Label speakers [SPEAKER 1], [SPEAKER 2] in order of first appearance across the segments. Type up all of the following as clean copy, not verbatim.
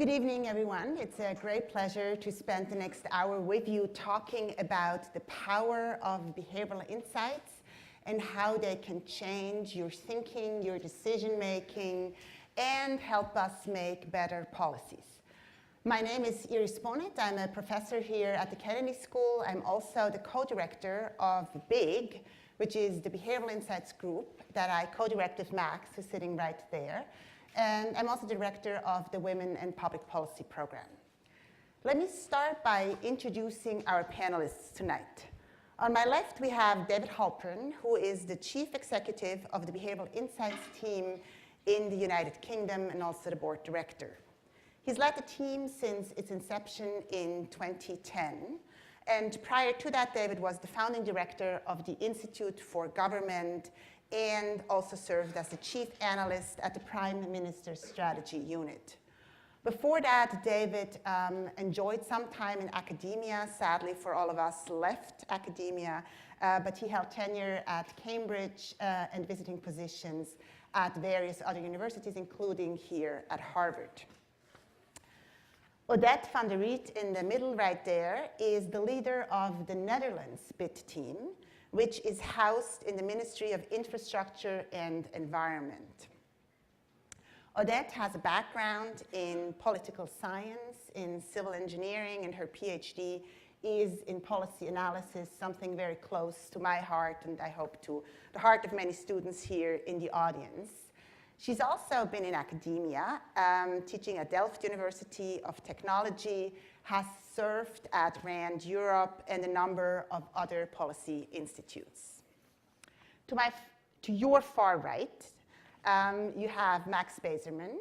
[SPEAKER 1] Good evening, everyone. It's a great pleasure to spend the next hour with you talking about the power of behavioral insights and how they can change your thinking, your decision-making, and help us make better policies. My name is Iris Bohnet. I'm a professor here at the Kennedy School. I'm also the co-director of BIG, which is the Behavioral Insights Group that I co-direct with Max, who's sitting right there. And I'm also director of the Women and Public Policy program. Let me start by introducing our panelists tonight. On my left, we have David Halpern, who is the chief executive of the Behavioral Insights team in the United Kingdom and also the board director. He's led the team since its inception in 2010. And prior to that, David was the founding director of the Institute for Government and also served as the chief analyst at the Prime Minister's Strategy Unit. Before that, David enjoyed some time in academia. Sadly, for all of us, left academia, but he held tenure at Cambridge and visiting positions at various other universities, including here at Harvard. Odette van der Riet, in the middle right there, is the leader of the Netherlands BIT team, which is housed in the Ministry of Infrastructure and Environment. Odette has a background in political science, in civil engineering, and her PhD is in policy analysis, something very close to my heart, and I hope to the heart of many students here in the audience. She's also been in academia, teaching at Delft University of Technology, has served at RAND Europe and a number of other policy institutes. To your far right, you have Max Bazerman,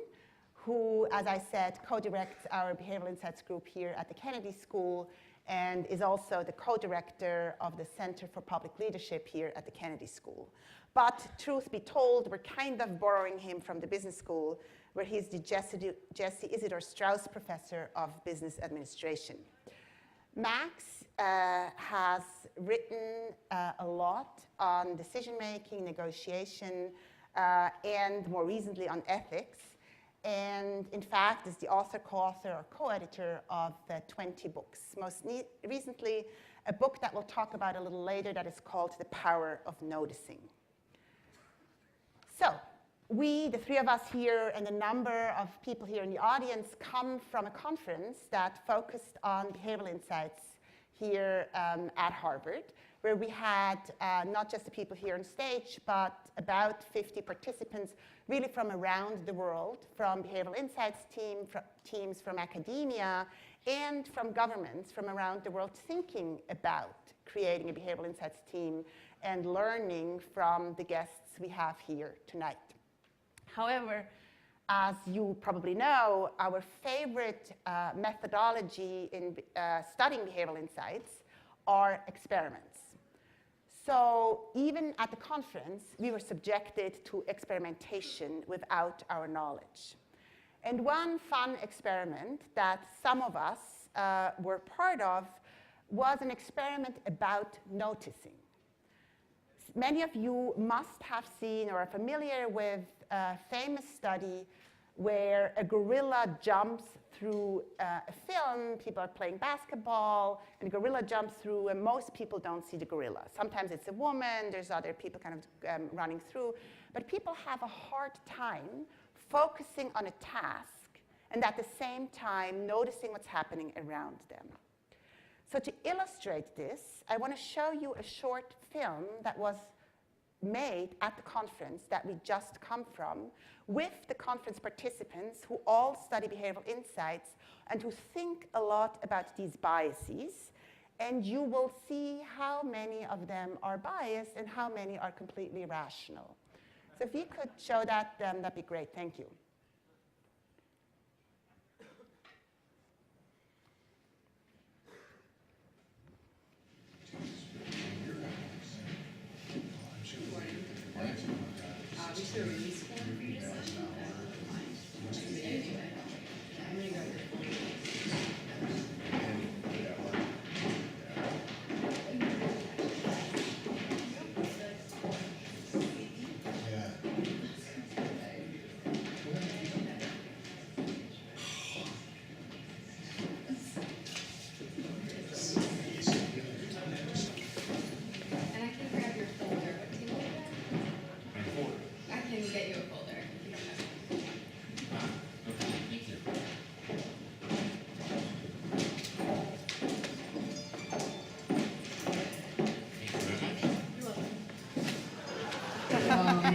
[SPEAKER 1] who, as I said, co-directs our Behavioral Insights group here at the Kennedy School and is also the co-director of the Center for Public Leadership here at the Kennedy School. But truth be told, we're kind of borrowing him from the business school, where he's the Isidor Straus Professor of Business Administration. Max has written a lot on decision-making, negotiation, and more recently on ethics. And in fact, is the author, co-author, or co-editor of 20 books. Most recently, a book that we'll talk about a little later that is called The Power of Noticing. So, we, the three of us here, and a number of people here in the audience come from a conference that focused on behavioral insights here at Harvard, where we had not just the people here on stage, but about 50 participants really from around the world, from behavioral insights teams from academia and from governments from around the world, thinking about creating a behavioral insights team and learning from the guests we have here tonight. However, as you probably know, our favorite methodology in studying behavioral insights are experiments. So even at the conference, we were subjected to experimentation without our knowledge. And one fun experiment that some of us were part of was an experiment about noticing. Many of you must have seen or are familiar with a famous study where a gorilla jumps through a film. People are playing basketball, and a gorilla jumps through, and most people don't see the gorilla. Sometimes it's a woman, there's other people kind of running through, but people have a hard time focusing on a task and at the same time noticing what's happening around them. So to illustrate this, I want to show you a short film that was made at the conference that we just come from with the conference participants who all study behavioral insights and who think a lot about these biases. And you will see how many of them are biased and how many are completely rational. So if you could show that, that'd be great. Thank you.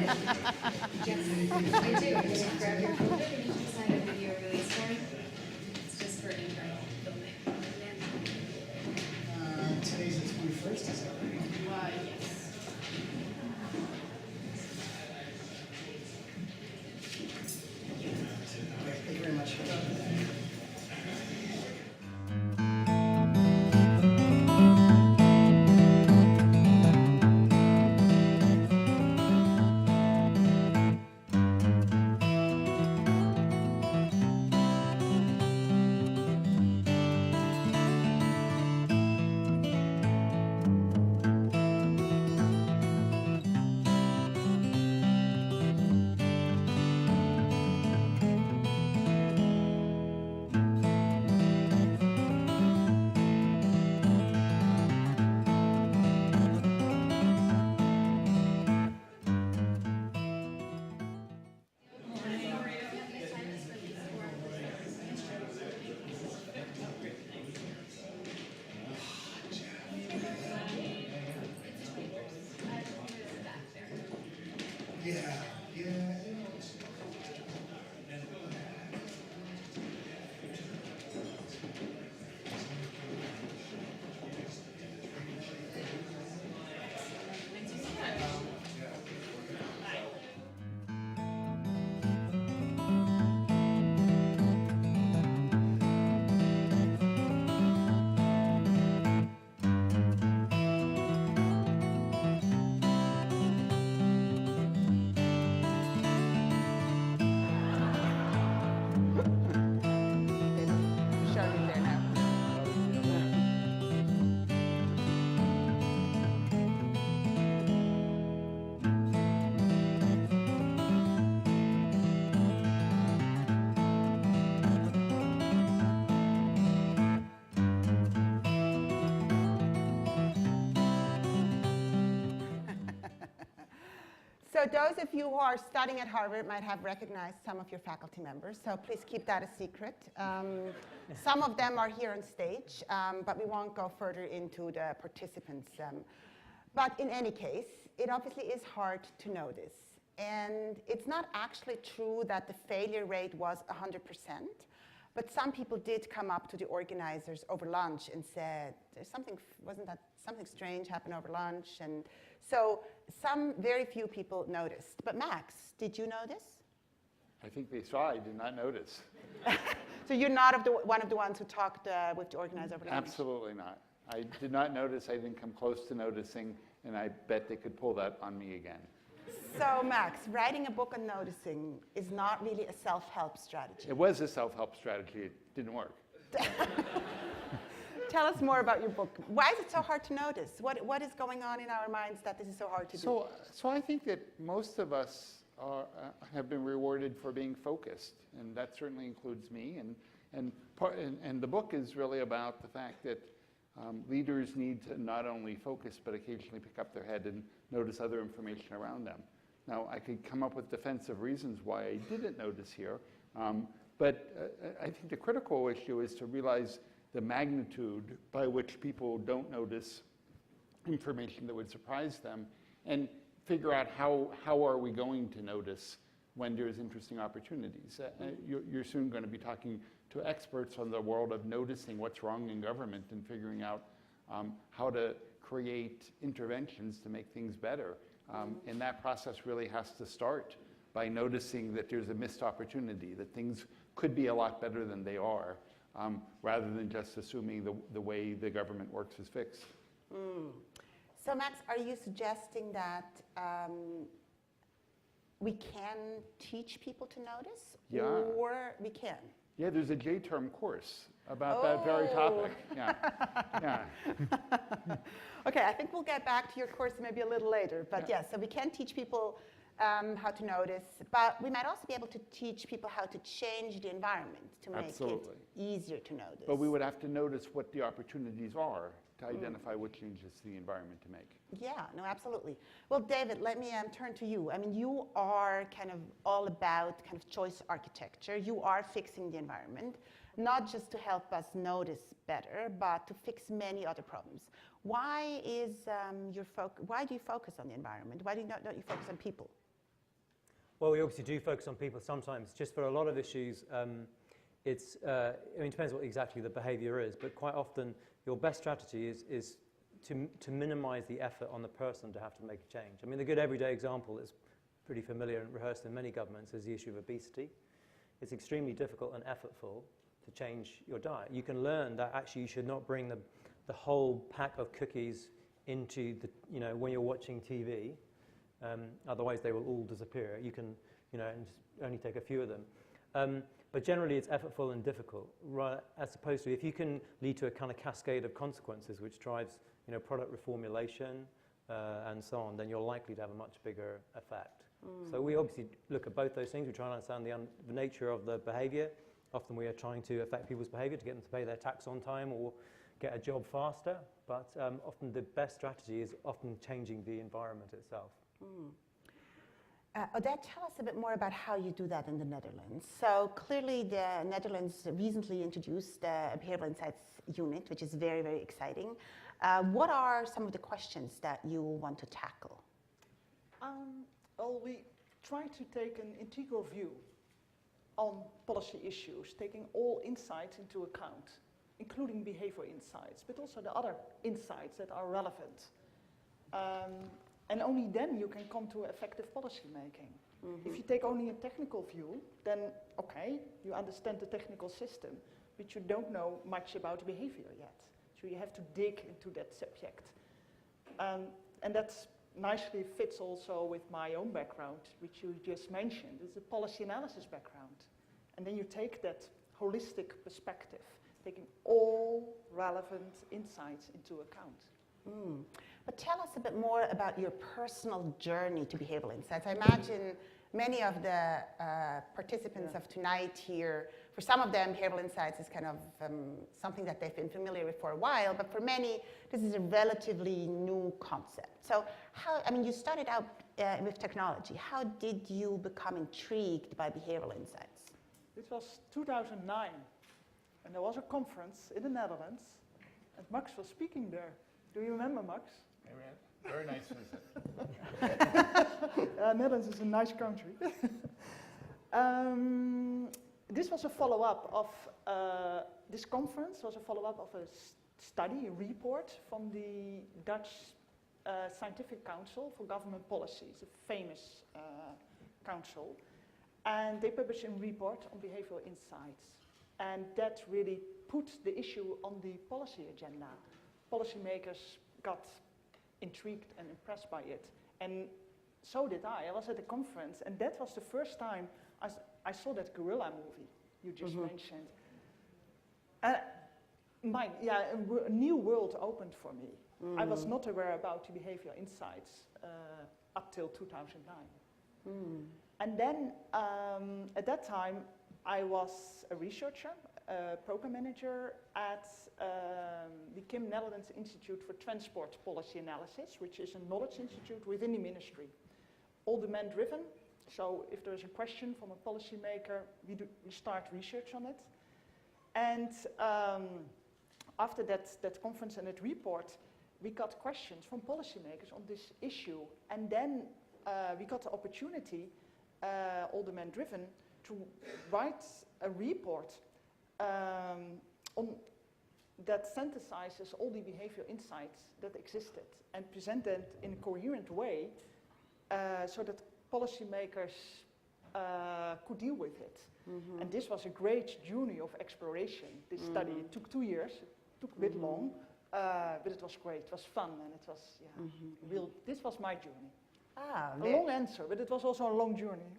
[SPEAKER 2] I do. You just grab your folder and you can sign a video release form. It's just for internal filming.
[SPEAKER 3] Today's the 21st, is that right?
[SPEAKER 2] Yes.
[SPEAKER 3] Thank you very much.
[SPEAKER 1] Showing there now. So those of you who are studying at Harvard might have recognized some of your faculty members, so please keep that a secret. Some of them are here on stage, but we won't go further into the participants. But in any case, it obviously is hard to notice. And it's not actually true that the failure rate was 100%, but some people did come up to the organizers over lunch and said, "There's something, wasn't that something strange happened over lunch?" And so some very few people noticed. But Max, did you notice?
[SPEAKER 4] I think they saw I did not notice.
[SPEAKER 1] So you're not one of the ones who talked with the organizer over lunch?
[SPEAKER 4] Absolutely not. I did not notice. I didn't come close to noticing, and I bet they could pull that on me again.
[SPEAKER 1] So Max, writing a book on noticing is not really a self-help strategy.
[SPEAKER 4] It was a self-help strategy. It didn't work.
[SPEAKER 1] Tell us more about your book. Why is it so hard to notice? What is going on in our minds that this is so hard to do?
[SPEAKER 4] So I think that most of us have been rewarded for being focused, and that certainly includes me. And the book is really about the fact that leaders need to not only focus, but occasionally pick up their head and notice other information around them. Now, I could come up with defensive reasons why I didn't notice here, but I think the critical issue is to realize the magnitude by which people don't notice information that would surprise them, and figure out how are we going to notice when there's interesting opportunities. You're soon going to be talking to experts on the world of noticing what's wrong in government and figuring out how to create interventions to make things better. And that process really has to start by noticing that there's a missed opportunity, that things could be a lot better than they are, rather than just assuming the way the government works is fixed.
[SPEAKER 1] So Max, are you suggesting that we can teach people to notice?
[SPEAKER 4] Yeah.
[SPEAKER 1] Or we can?
[SPEAKER 4] Yeah, there's a J-term course about that very topic. Yeah. Yeah.
[SPEAKER 1] Okay, I think we'll get back to your course maybe a little later. But yes, so we can teach people how to notice, but we might also be able to teach people how to change the environment to make
[SPEAKER 4] Absolutely.
[SPEAKER 1] it easier to notice.
[SPEAKER 4] But we would have to notice what the opportunities are to identify what changes to the environment to make.
[SPEAKER 1] Yeah, no, absolutely. Well, David, let me turn to you. I mean, you are kind of all about kind of choice architecture. You are fixing the environment, not just to help us notice better, but to fix many other problems. Why is why do you focus on the environment? Why don't you focus on people?
[SPEAKER 5] Well, we obviously do focus on people sometimes. Just for a lot of issues, it's, I mean, it depends what exactly the behavior is, but quite often your best strategy is to minimize the effort on the person to have to make a change. I mean, the good everyday example is pretty familiar and rehearsed in many governments is the issue of obesity. It's extremely difficult and effortful to change your diet. You can learn that actually you should not bring the whole pack of cookies into the, you know, when you're watching TV, otherwise they will all disappear. You can, you know, and just only take a few of them. But generally it's effortful and difficult, right, as opposed to if you can lead to a kind of cascade of consequences which drives, you know, product reformulation and so on, then you're likely to have a much bigger effect. So we obviously look at both those things. We try and understand the nature of the behavior. Often we are trying to affect people's behavior to get them to pay their tax on time or get a job faster. But often the best strategy is often changing the environment itself.
[SPEAKER 1] Odette, tell us a bit more about how you do that in the Netherlands. So clearly the Netherlands recently introduced a behavioral insights unit, which is very, very exciting. What are some of the questions that you want to tackle?
[SPEAKER 6] Well, we try to take an integral view on policy issues, taking all insights into account, including behavioral insights, but also the other insights that are relevant. And only then you can come to effective policy making. If you take only a technical view, then okay, you understand the technical system, but you don't know much about behavior yet. So you have to dig into that subject. And that's nicely fits also with my own background, which you just mentioned. It's a policy analysis background. And then you take that holistic perspective, taking all relevant insights into account.
[SPEAKER 1] But tell us a bit more about your personal journey to behavioral insights. I imagine many of the participants of tonight here, for some of them, behavioral insights is kind of something that they've been familiar with for a while, but for many, this is a relatively new concept. So how, I mean, you started out with technology. How did you become intrigued by behavioral insights?
[SPEAKER 6] It was 2009, and there was a conference in the Netherlands, and Max was speaking there. Do you remember, Max?
[SPEAKER 4] Very nice visit.
[SPEAKER 6] Netherlands is a nice country. This was a follow-up of, this conference was a follow-up of a study, a report from the Dutch Scientific Council for Government Policy. It's a famous council. And they published a report on behavioral insights. And that really put the issue on the policy agenda. Policymakers got intrigued and impressed by it. And so did I. I was at a conference, and that was the first time I saw that gorilla movie you just mentioned. A new world opened for me. I was not aware about the behavioral insights up till 2009. And then at that time, I was a researcher, a program manager at the IenM Netherlands Institute for Transport Policy Analysis, which is a knowledge institute within the ministry. All demand-driven, so if there's a question from a policymaker, we start research on it. And after that conference and that report, we got questions from policymakers on this issue. And then we got the opportunity, all demand-driven, to write a report on that synthesizes all the behavioral insights that existed and present them in a coherent way so that policymakers could deal with it. And this was a great journey of exploration. This study took 2 years, it took a bit long, but it was great, it was fun, and it was, real. This was my journey. A long answer, but it was also a long journey.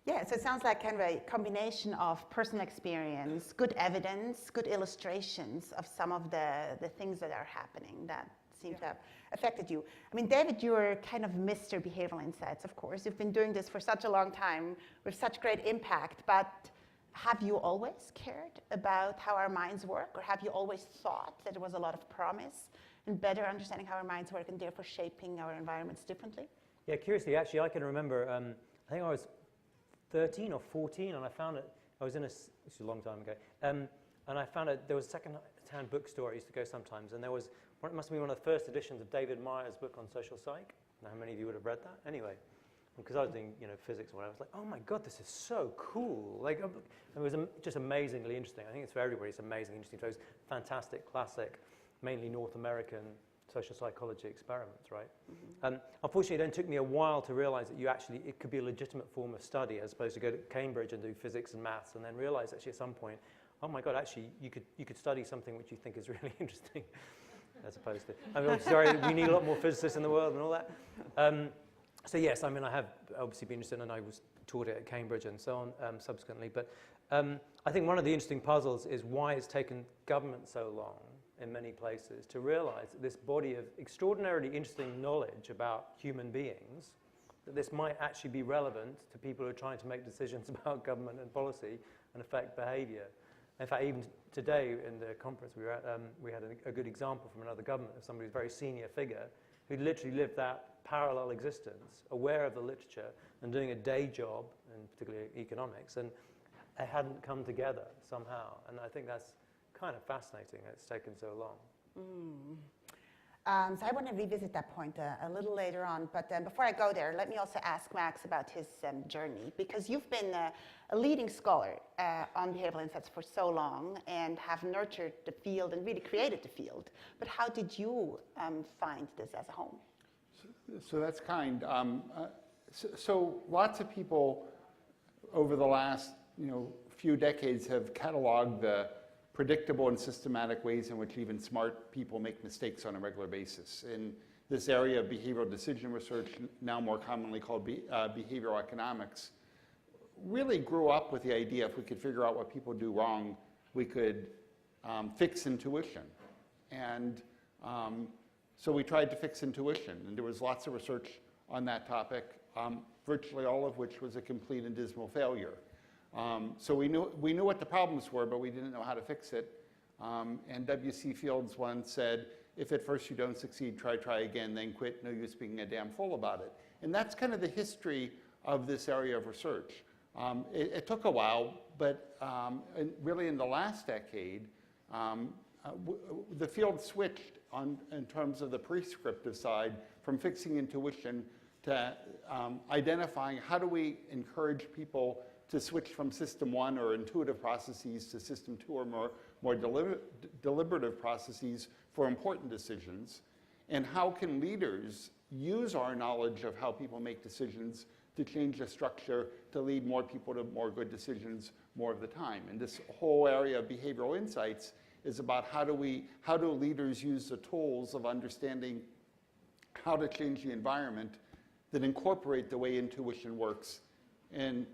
[SPEAKER 1] Yeah, so it sounds like kind of a combination of personal experience, good evidence, good illustrations of some of the things that are happening that seem to have affected you. I mean, David, you're kind of Mr. Behavioral Insights, of course. You've been doing this for such a long time with such great impact, but have you always cared about how our minds work, or have you always thought that there was a lot of promise in better understanding how our minds work and therefore shaping our environments differently?
[SPEAKER 5] Yeah, curiously, actually, I can remember, I think I was 13 or 14, and I found it, I was in this is a long time ago, and I found it, there was a second-hand bookstore I used to go sometimes, and there was, it must have been one of the first editions of David Meyer's book on social psych, know how many of you would have read that? Anyway, because I was doing, physics or whatever, I was like, oh my God, this is so cool. Like, it was just amazingly interesting. I think it's for everybody, it's amazingly interesting. Those fantastic, classic, mainly North American social psychology experiments, right? Unfortunately, it then took me a while to realize that it could be a legitimate form of study as opposed to go to Cambridge and do physics and maths, and then realize actually at some point, oh my God, actually, you could study something which you think is really interesting, as opposed to, I'm sorry, we need a lot more physicists in the world and all that. So yes, I have obviously been interested, and I was taught it at Cambridge and so on subsequently, but I think one of the interesting puzzles is why it's taken government so long in many places to realize that this body of extraordinarily interesting knowledge about human beings, that this might actually be relevant to people who are trying to make decisions about government and policy and affect behavior. In fact, even today in the conference we were at, we had a good example from another government of somebody who's a very senior figure who literally lived that parallel existence, aware of the literature and doing a day job, and particularly economics, and it hadn't come together somehow. And I think that's kind of fascinating that it's taken so long.
[SPEAKER 1] So I want to revisit that point a little later on, but before I go there, let me also ask Max about his journey, because you've been a leading scholar on behavioral insights for so long and have nurtured the field and really created the field. But how did you find this as a home?
[SPEAKER 4] So that's kind. So lots of people over the last few decades have cataloged the predictable and systematic ways in which even smart people make mistakes on a regular basis. In this area of behavioral decision research, now more commonly called behavioral economics, really grew up with the idea if we could figure out what people do wrong, we could fix intuition. And so we tried to fix intuition, and there was lots of research on that topic, virtually all of which was a complete and dismal failure. So we knew what the problems were, but we didn't know how to fix it. And W.C. Fields once said, if at first you don't succeed, try again, then quit. No use being a damn fool about it. And that's kind of the history of this area of research. It took a while, but really in the last decade, the field switched in terms of the prescriptive side from fixing intuition to identifying how do we encourage people to switch from system one or intuitive processes to system two or more deliberative processes for important decisions, and how can leaders use our knowledge of how people make decisions to change the structure to lead more people to more good decisions more of the time. And this whole area of behavioral insights is about how do leaders use the tools of understanding how to change the environment that incorporate the way intuition works and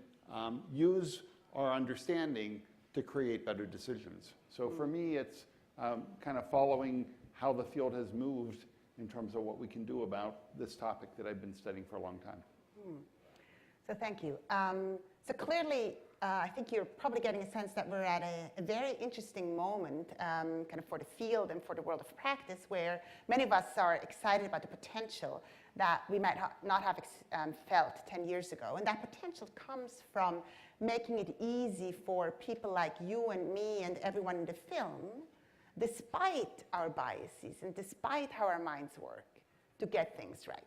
[SPEAKER 4] use our understanding to create better decisions. So for me, it's kind of following how the field has moved in terms of what we can do about this topic that I've been studying for a long time.
[SPEAKER 1] So thank you. So clearly, I think you're probably getting a sense that we're at a very interesting moment kind of for the field and for the world of practice, where many of us are excited about the potential that we might not have felt 10 years ago. And that potential comes from making it easy for people like you and me and everyone in the film, despite our biases and despite how our minds work, to get things right.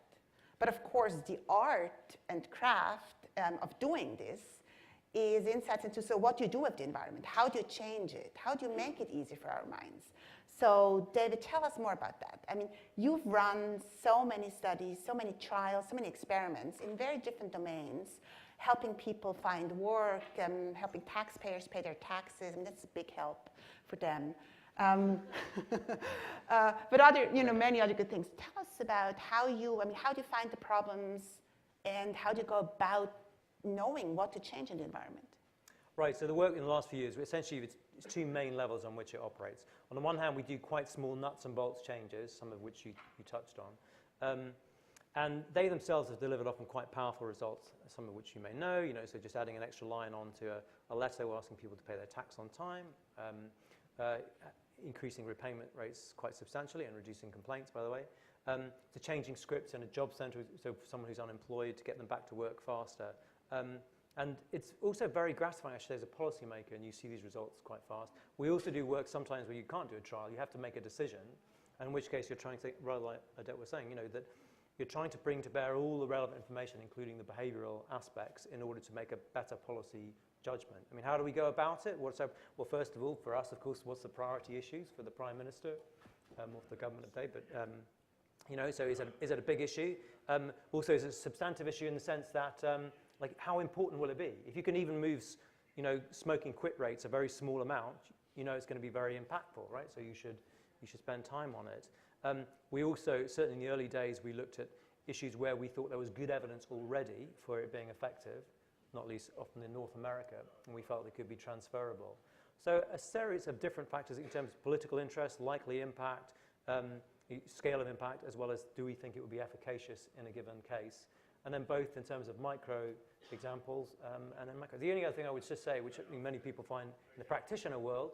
[SPEAKER 1] But of course, the art and craft of doing this is insights into, so what do you do with the environment? How do you change it? How do you make it easy for our minds? So David, tell us more about that. I mean, you've run so many studies, so many trials, so many experiments in very different domains, helping people find work, helping taxpayers pay their taxes. I mean, that's a big help for them. But many other good things. Tell us about how do you find the problems and how do you go about knowing what to change in the environment?
[SPEAKER 5] Right, so the work in the last few years, essentially it's two main levels on which it operates. On the one hand, we do quite small nuts and bolts changes, some of which you touched on. And they themselves have delivered often quite powerful results, some of which you may know, so just adding an extra line onto a letter asking people to pay their tax on time, increasing repayment rates quite substantially and reducing complaints, by the way, to changing scripts in a job center, so for someone who's unemployed, to get them back to work faster. And it's also very gratifying, actually, as a policymaker, and you see these results quite fast. We also do work sometimes where you can't do a trial. You have to make a decision, and in which case you're trying to think, rather like Odette was saying, that You're trying to bring to bear all the relevant information, including the behavioural aspects, in order to make a better policy judgment. I mean, how do we go about it? Well, first of all, for us, of course, what's the priority issues for the Prime Minister or the government of the day? But, so is it a big issue? Also, is it a substantive issue in the sense that, like, how important will it be? If you can even move, smoking quit rates a very small amount, it's going to be very impactful, right? So you should spend time on it. We also, certainly in the early days, we looked at issues where we thought there was good evidence already for it being effective, not least often in North America, and we felt it could be transferable. So a series of different factors in terms of political interest, likely impact, scale of impact, as well as do we think it would be efficacious in a given case, and then both in terms of micro examples and then macro. The only other thing I would just say, which I think many people find in the practitioner world,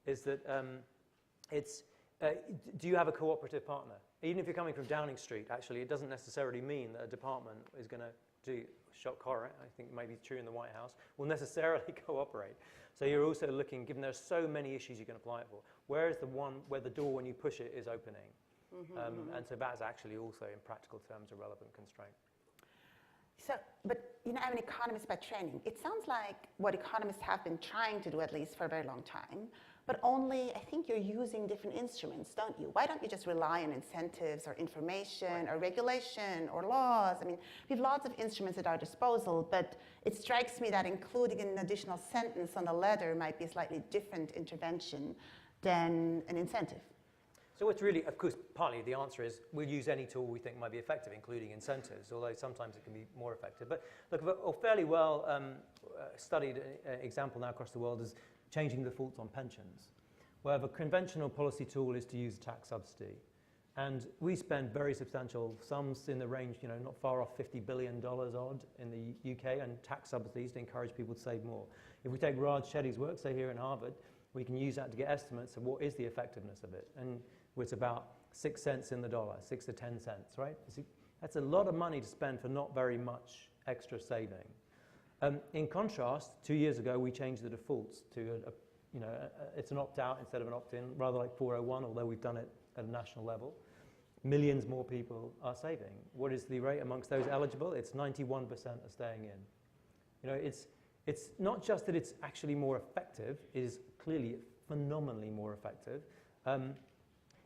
[SPEAKER 5] is that do you have a cooperative partner? Even if you're coming from Downing Street, actually, it doesn't necessarily mean that a department is going to do shock horror. I think it may be true in the White House, will necessarily cooperate. So you're also looking, given there are so many issues you can apply it for, where is the one where the door, when you push it, is opening? And so that's actually also, in practical terms, a relevant constraint.
[SPEAKER 1] So, but I'm an economist by training. It sounds like what economists have been trying to do, at least for a very long time, but only, I think you're using different instruments, don't you? Why don't you just rely on incentives or information or regulation or laws? I mean, we have lots of instruments at our disposal, but it strikes me that including an additional sentence on the letter might be a slightly different intervention than an incentive.
[SPEAKER 5] So what's really, of course, partly the answer is we'll use any tool we think might be effective, including incentives, although sometimes it can be more effective. But look, a fairly well studied example now across the world is changing defaults on pensions, where the conventional policy tool is to use tax subsidy. And we spend very substantial sums in the range, not far off $50 billion odd in the UK, and tax subsidies to encourage people to save more. If we take Raj Chetty's work, say here in Harvard, we can use that to get estimates of what is the effectiveness of it. And it's about 6 cents in the dollar, 6 to 10 cents, right? That's a lot of money to spend for not very much extra saving. In contrast, 2 years ago, we changed the defaults to, it's an opt-out instead of an opt-in, rather like 401, although we've done it at a national level. Millions more people are saving. What is the rate amongst those eligible? It's 91% are staying in. It's not just that it's actually more effective, it is clearly phenomenally more effective.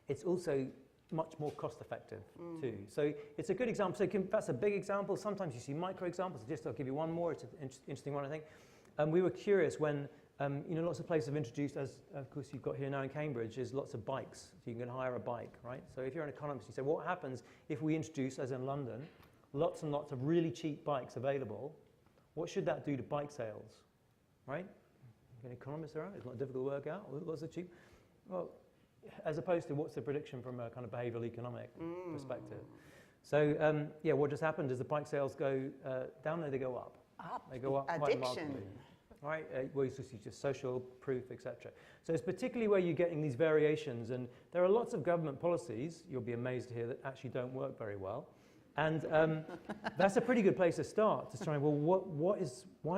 [SPEAKER 5] It's also much more cost effective too. So it's a good example. So that's a big example. Sometimes you see micro examples. I'll give you one more. It's an interesting one, I think. We were curious when, lots of places have introduced, as of course you've got here now in Cambridge, is lots of bikes. So you can hire a bike, right? So if you're an economist, you say, what happens if we introduce, as in London, lots and lots of really cheap bikes available? What should that do to bike sales, right? An economist around, it's not difficult to work out. Lots of cheap. Well, as opposed to what's the prediction from a kind of behavioural economic perspective. So, what just happened is the bike sales go down, no, they go up. They go up quite markedly. Right? Well, it's just social proof, etc. So it's particularly where you're getting these variations, and there are lots of government policies, you'll be amazed to hear, that actually don't work very well. And that's a pretty good place to start, to try, why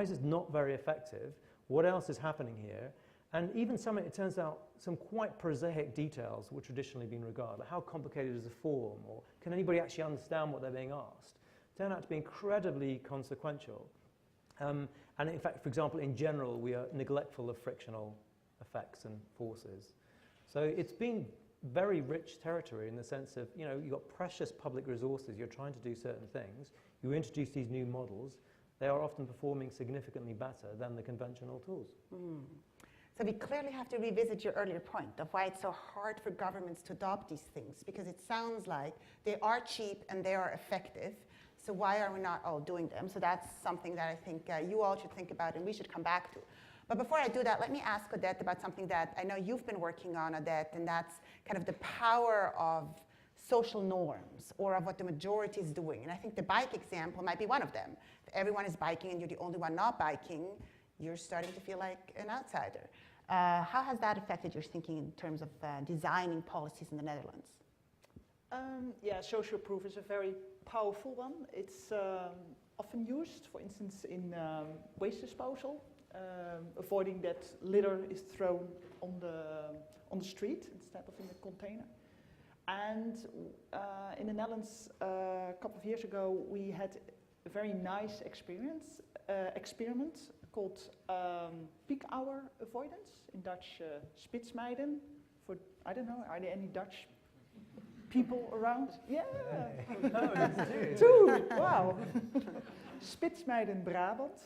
[SPEAKER 5] is this not very effective? What else is happening here? And even it turns out, some quite prosaic details were traditionally been regarded. Like how complicated is the form, or can anybody actually understand what they're being asked? Turn out to be incredibly consequential. And in fact, for example, in general, we are neglectful of frictional effects and forces. So it's been very rich territory in the sense of, you've got precious public resources, you're trying to do certain things, you introduce these new models, they are often performing significantly better than the conventional tools.
[SPEAKER 1] So we clearly have to revisit your earlier point of why it's so hard for governments to adopt these things, because it sounds like they are cheap and they are effective. So why are we not all doing them? So that's something that I think you all should think about and we should come back to. But before I do that, let me ask Odette about something that I know you've been working on, Odette, and that's kind of the power of social norms or of what the majority is doing. And I think the bike example might be one of them. If everyone is biking and you're the only one not biking, you're starting to feel like an outsider. How has that affected your thinking in terms of designing policies in the Netherlands?
[SPEAKER 6] Social proof is a very powerful one. It's often used, for instance, in waste disposal, avoiding that litter is thrown on the street instead of in the container. And in the Netherlands, a couple of years ago, we had a very nice experiment called peak hour avoidance, in Dutch spitsmijden. For, I don't know, are there any Dutch people around? Yeah, two, wow. Spitsmijden Brabant.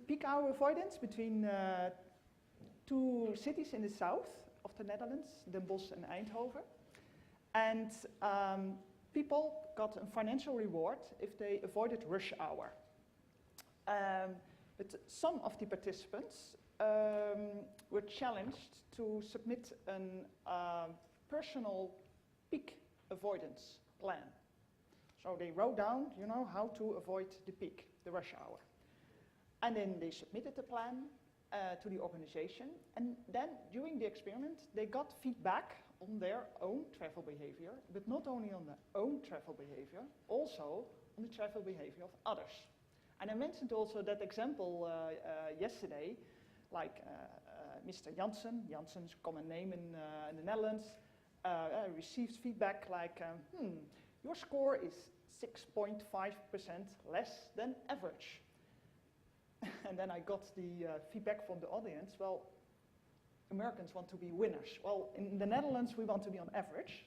[SPEAKER 6] Peak hour avoidance between two cities in the south of the Netherlands, Den Bosch and Eindhoven. And people got a financial reward if they avoided rush hour. But some of the participants were challenged to submit a personal peak avoidance plan. So they wrote down, you know, how to avoid the peak, the rush hour. And then they submitted the plan to the organization. And then during the experiment, they got feedback on their own travel behavior, but not only on their own travel behavior, also on the travel behavior of others. And I mentioned also that example yesterday, like Mr. Jansen's common name in the Netherlands, received feedback like, your score is 6.5% less than average. And then I got the feedback from the audience, well, Americans want to be winners. Well, in the Netherlands, we want to be on average.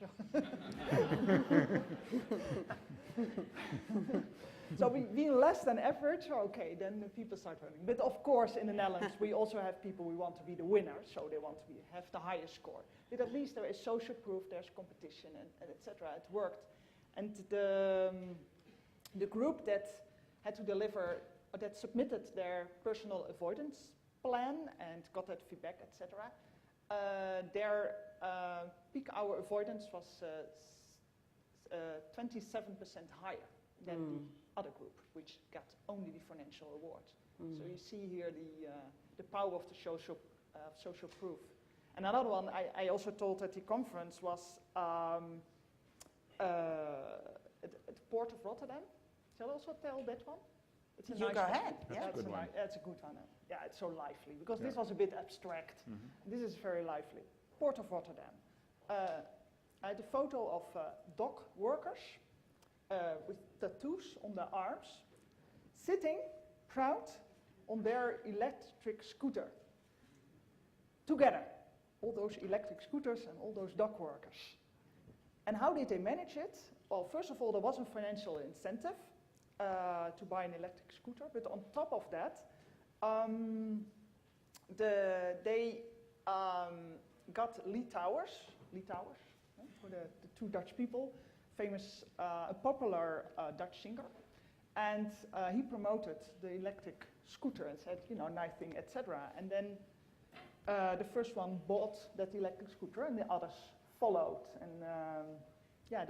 [SPEAKER 6] So being less than average, okay, then the people start voting. But of course, in the Netherlands, we also have people who want to be the winner, so they want to have the highest score. But at least there is social proof, there's competition, and etc. It worked. And the group that had to deliver, that submitted their personal avoidance plan and got that feedback, etc. Their peak hour avoidance was 27% higher than the other group, which got only the financial award. So you see here the power of the social proof. And another one I also told at the conference was at the Port of Rotterdam. Shall I also tell that one? It's a
[SPEAKER 1] You
[SPEAKER 6] nice
[SPEAKER 1] go
[SPEAKER 6] one.
[SPEAKER 1] ahead.
[SPEAKER 4] That's
[SPEAKER 1] Yeah.
[SPEAKER 4] a good one.
[SPEAKER 6] That's a good one. Yeah, it's so lively, because this was a bit abstract. This is very lively. Port of Rotterdam. I had a photo of dock workers with tattoos on their arms, sitting proud on their electric scooter. Together, all those electric scooters and all those dock workers. And how did they manage it? Well, first of all, there was a financial incentive to buy an electric scooter, but on top of that, they got Lee Towers, for the two Dutch people, famous, a popular Dutch singer, and he promoted the electric scooter and said, you know, nice thing, etc. And then the first one bought that electric scooter, and the others followed. And yeah,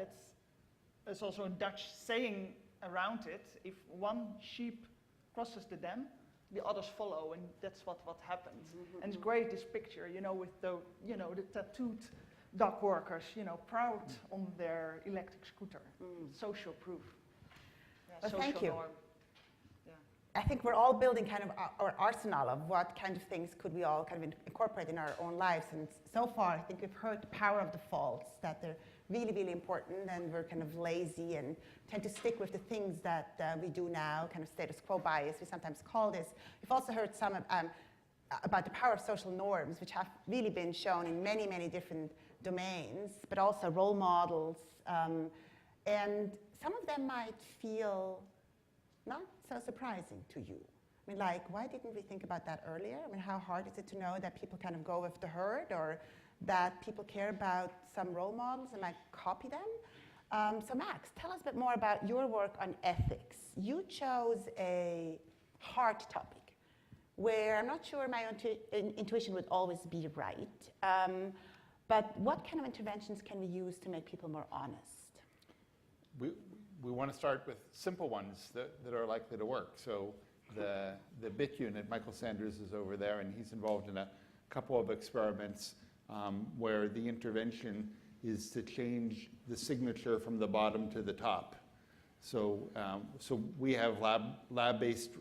[SPEAKER 6] there's also a Dutch saying around it: if one sheep crosses the dam, the others follow, and that's what happened. And it's great, this picture, you know, with the tattooed dock workers, you know, proud on their electric scooter. Social proof. Yeah,
[SPEAKER 1] Well,
[SPEAKER 6] social
[SPEAKER 1] thank you.
[SPEAKER 6] norm.
[SPEAKER 1] I think we're all building kind of our arsenal of what kind of things could we all kind of incorporate in our own lives. And so far, I think we've heard the power of defaults, that they're really, really important, and we're kind of lazy and tend to stick with the things that we do now, kind of status quo bias, we sometimes call this. We've also heard some about the power of social norms, which have really been shown in many, many different domains, but also role models. And some of them might feel not so surprising to you. I mean, like, why didn't we think about that earlier? I mean, how hard is it to know that people kind of go with the herd, or that people care about some role models and might copy them? So Max, tell us a bit more about your work on ethics. You chose a hard topic, where I'm not sure my intuition would always be right, but what kind of interventions can we use to make people more honest?
[SPEAKER 4] We want to start with simple ones that are likely to work. So the bit unit, Michael Sanders is over there, and he's involved in a couple of experiments where the intervention is to change the signature from the bottom to the top. So we have lab-based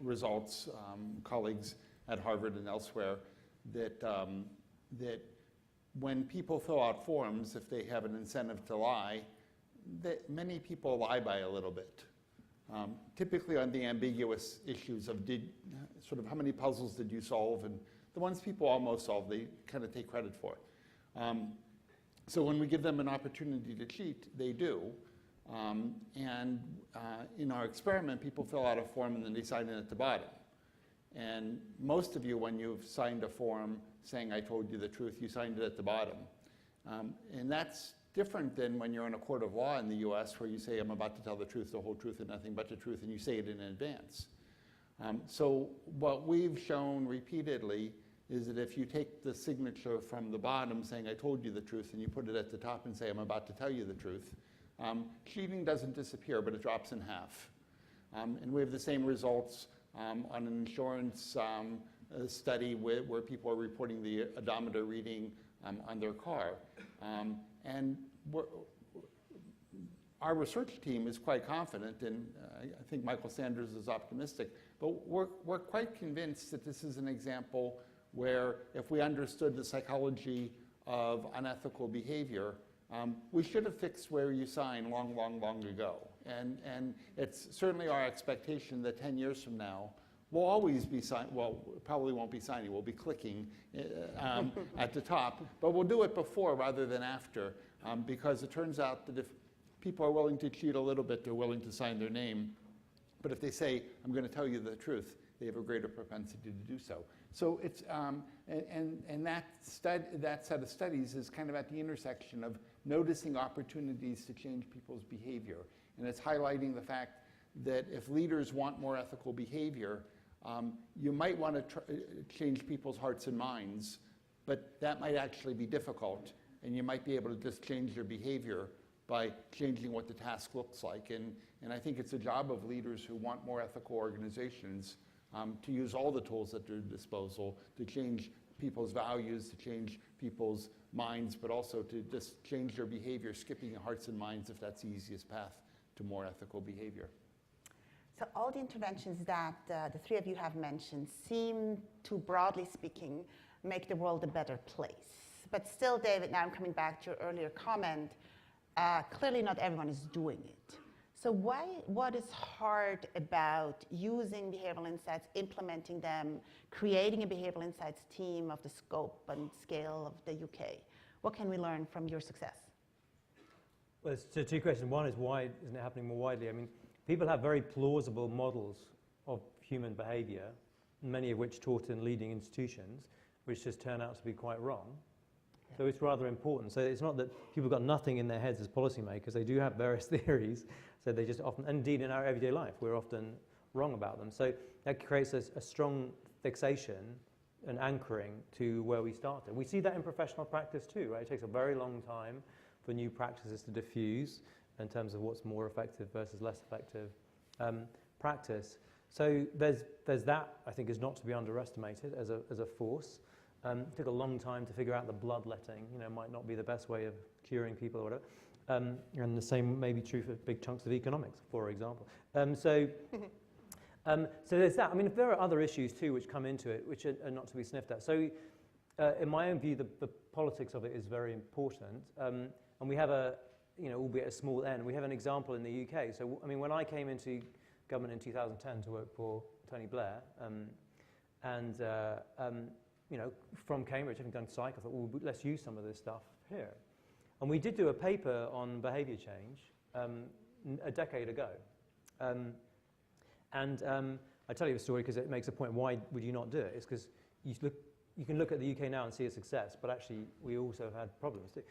[SPEAKER 4] results, colleagues at Harvard and elsewhere, that when people fill out forms, if they have an incentive to lie, many people lie by a little bit. Typically on the ambiguous issues of sort of how many puzzles did you solve, and the ones people almost solve, they kind of take credit for. So when we give them an opportunity to cheat, they do. In our experiment, people fill out a form and then they sign in at the bottom. And most of you, when you've signed a form saying, I told you the truth, you signed it at the bottom. And that's different than when you're in a court of law in the US where you say, I'm about to tell the truth, the whole truth, and nothing but the truth, and you say it in advance. So what we've shown repeatedly is that if you take the signature from the bottom saying, I told you the truth, and you put it at the top and say, I'm about to tell you the truth, cheating doesn't disappear, but it drops in half. And we have the same results on an insurance study where people are reporting the odometer reading on their car. And our research team is quite confident, and I think Michael Sanders is optimistic, but we're quite convinced that this is an example where if we understood the psychology of unethical behavior, we should have fixed where you sign long, long, long ago. And it's certainly our expectation that 10 years from now, we'll always be signing, well, probably won't be signing, we'll be clicking at the top, but we'll do it before rather than after, because it turns out that if people are willing to cheat a little bit, they're willing to sign their name. But if they say, I'm going to tell you the truth, they have a greater propensity to do so. So it's, and that set of studies is kind of at the intersection of noticing opportunities to change people's behavior. And it's highlighting the fact that if leaders want more ethical behavior, you might want to change people's hearts and minds, but that might actually be difficult, and you might be able to just change their behavior by changing what the task looks like. And I think it's a job of leaders who want more ethical organizations to use all the tools at their disposal to change people's values, to change people's minds, but also to just change their behavior, skipping hearts and minds if that's the easiest path to more ethical behavior.
[SPEAKER 1] So all the interventions that the three of you have mentioned seem to, broadly speaking, make the world a better place. But still, David, now I'm coming back to your earlier comment, clearly not everyone is doing it. So what is hard about using behavioral insights, implementing them, creating a behavioral insights team of the scope and scale of the UK? What can we learn from your success?
[SPEAKER 5] Well, there's two questions. One is, why isn't it happening more widely? I mean, people have very plausible models of human behavior, many of which taught in leading institutions, which just turn out to be quite wrong. Yeah. So it's rather important. So it's not that people got nothing in their heads as policymakers. They do have various theories. So they just often, indeed in our everyday life, we're often wrong about them. So that creates a strong fixation and anchoring to where we started. We see that in professional practice too, right? It takes a very long time for new practices to diffuse in terms of what's more effective versus less effective practice. So there's that, I think, is not to be underestimated as a force. It took a long time to figure out the bloodletting, might not be the best way of curing people or whatever. And the same may be true for big chunks of economics, for example. So there's that. I mean, if there are other issues too which come into it, which are not to be sniffed at. So in my own view, the politics of it is very important. And we have albeit a small n, we have an example in the UK. So, I mean, when I came into government in 2010 to work for Tony Blair, from Cambridge, having done psych, I thought, well, let's use some of this stuff here. And we did do a paper on behaviour change a decade ago. I tell you a story because it makes a point. Why would you not do it? It's because you can look at the UK now and see a success, but actually we also have had problems too.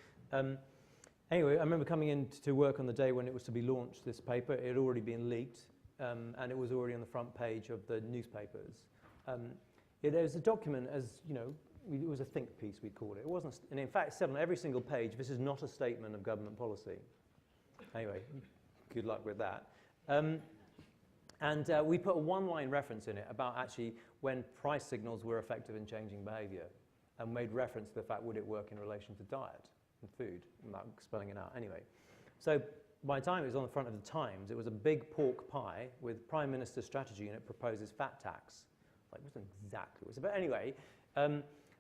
[SPEAKER 5] Anyway, I remember coming in to work on the day when it was to be launched, this paper. It had already been leaked, and it was already on the front page of the newspapers. There was a document, it was a think piece, we called it. It wasn't, and in fact, it said on every single page, this is not a statement of government policy. Anyway, good luck with that. We put a one-line reference in it about actually when price signals were effective in changing behaviour, and made reference to the fact, would it work in relation to diet and food? I'm not spelling it out anyway. So by the time it was on the front of the Times, it was a big pork pie with Prime Minister's strategy, and it proposes fat tax. Like, it wasn't exactly what it was. But anyway,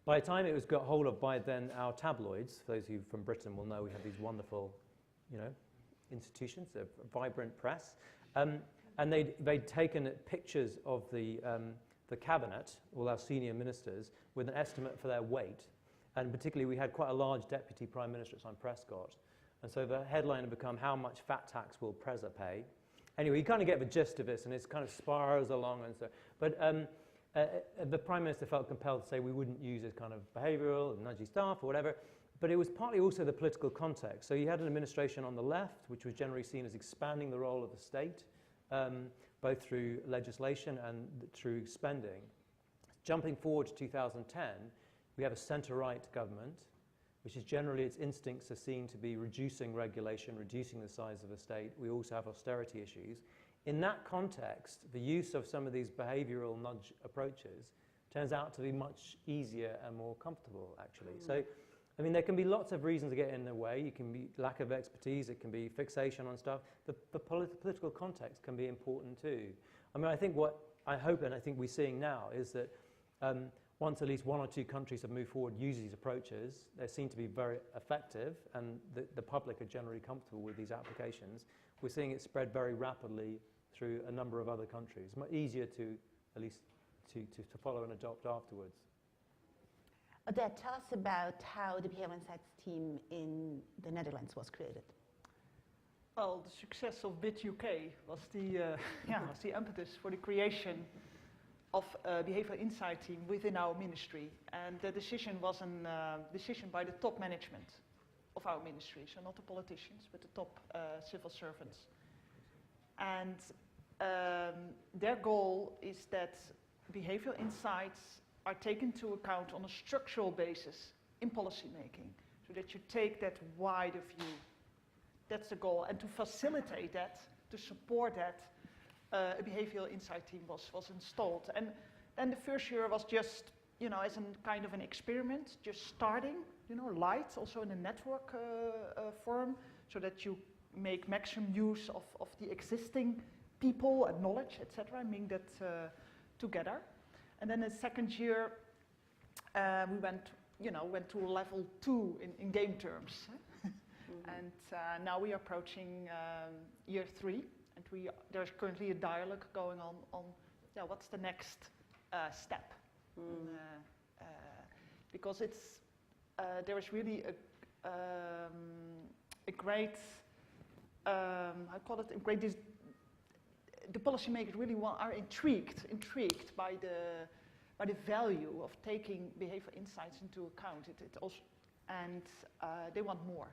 [SPEAKER 5] By the time it was got hold of by then our tabloids, for those of you from Britain will know we have these wonderful, institutions, a vibrant press, and they'd taken pictures of the cabinet, all our senior ministers, with an estimate for their weight, and particularly we had quite a large deputy prime minister at the time, Prescott, and so the headline had become, how much fat tax will Preza pay? Anyway, you kind of get the gist of this, and it kind of spirals along and so, but the Prime Minister felt compelled to say we wouldn't use this kind of behavioural and nudgy stuff or whatever, but it was partly also the political context. So you had an administration on the left, which was generally seen as expanding the role of the state, both through legislation and through spending. Jumping forward to 2010, we have a centre-right government, which is generally its instincts are seen to be reducing regulation, reducing the size of the state. We also have austerity issues. In that context, the use of some of these behavioural nudge approaches turns out to be much easier and more comfortable, actually. So, I mean, there can be lots of reasons to get in the way. It can be lack of expertise. It can be fixation on stuff. The political context can be important too. I mean, I think what I hope and I think we're seeing now is that once at least one or two countries have moved forward using these approaches, they seem to be very effective, and the public are generally comfortable with these applications. We're seeing it spread very rapidly through a number of other countries. Much easier to, at least, to follow and adopt afterwards.
[SPEAKER 1] Odette, tell us about how the Behavioural Insights team in the Netherlands was created.
[SPEAKER 6] Well, the success of BIT UK was the impetus for the creation of a behavioural insight team within our ministry. And the decision was a decision by the top management of our ministry, so not the politicians, but the top civil servants. And their goal is that behavioural insights are taken into account on a structural basis in policy making, so that you take that wider view. That's the goal. And to facilitate that, to support that, a behavioural insight team was installed. And then the first year was just, as a kind of an experiment, just starting, light, also in a network form, so that you make maximum use of the existing people and knowledge, etc., and bring that together. And then the second year, we went to level 2 in game terms. And now we are approaching year 3, and there's currently a dialogue going on what's the next step. Because there is really a great, the policymakers really are intrigued by the value of taking behavioral insights into account. And they want more.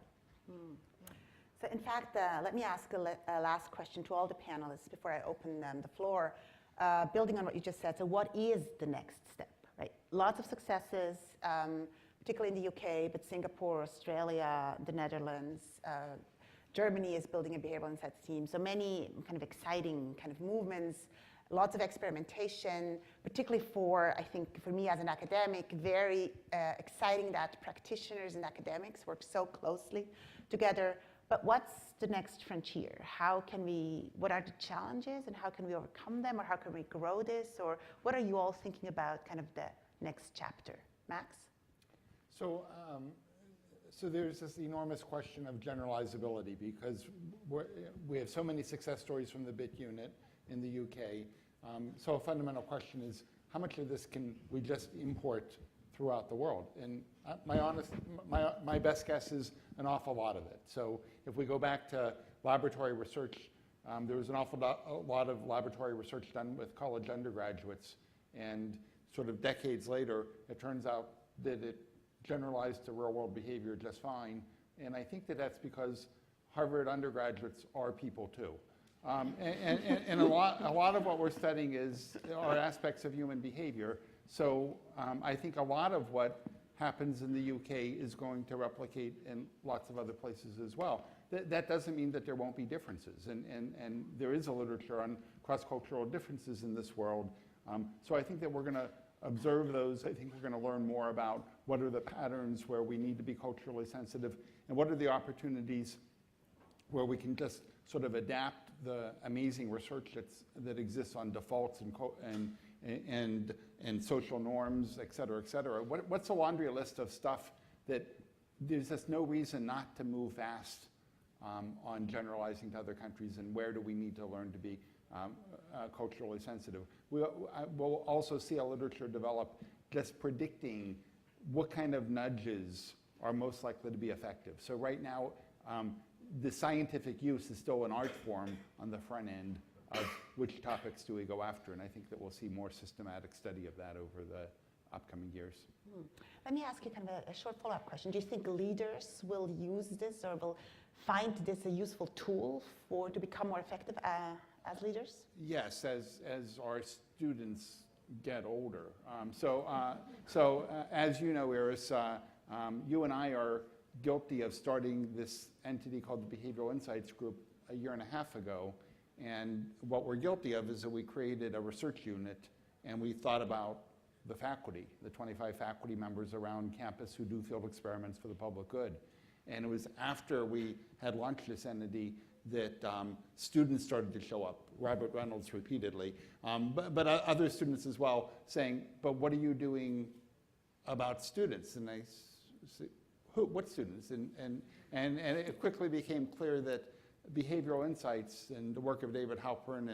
[SPEAKER 1] So in fact, let me ask a last question to all the panelists before I open the floor. Building on what you just said, so what is the next step, right? Lots of successes, particularly in the UK, but Singapore, Australia, the Netherlands, Germany is building a behavioral insights team. So many kind of exciting kind of movements, lots of experimentation, particularly I think for me as an academic, very exciting that practitioners and academics work so closely together. But what's the next frontier? What are the challenges and how can we overcome them, or how can we grow this? Or what are you all thinking about kind of the next chapter? Max?
[SPEAKER 4] So there's this enormous question of generalizability, because we have so many success stories from the BIT unit in the UK. So a fundamental question is, how much of this can we just import throughout the world? And my best guess is an awful lot of it. So if we go back to laboratory research, there was an awful lot of laboratory research done with college undergraduates, and sort of decades later, it turns out that it generalized to real-world behavior just fine. And I think that that's because Harvard undergraduates are people too. And a lot of what we're studying are aspects of human behavior. So I think a lot of what happens in the UK is going to replicate in lots of other places as well. That doesn't mean that there won't be differences. And there is a literature on cross-cultural differences in this world. So I think that we're going to observe those. I think we're going to learn more about what are the patterns where we need to be culturally sensitive, and what are the opportunities where we can just sort of adapt the amazing research that exists on defaults and social norms, et cetera, et cetera. What's a laundry list of stuff that there's just no reason not to move fast on generalizing to other countries, and where do we need to learn to be culturally sensitive? We'll also see a literature develop just predicting what kind of nudges are most likely to be effective. So right now, the scientific use is still an art form on the front end of which topics do we go after, and I think that we'll see more systematic study of that over the upcoming years.
[SPEAKER 1] Let me ask you kind of a short follow-up question. Do you think leaders will use this or will find this a useful tool to become more effective as leaders?
[SPEAKER 4] Yes, as our students get older. As you know, Iris, you and I are guilty of starting this entity called the Behavioral Insights Group a year and a half ago. And what we're guilty of is that we created a research unit, and we thought about the faculty, the 25 faculty members around campus who do field experiments for the public good. And it was after we had launched this entity that students started to show up, Robert Reynolds repeatedly, but other students as well, saying, but what are you doing about students? And I said, what students? And it quickly became clear that Behavioral Insights and the work of David Halpern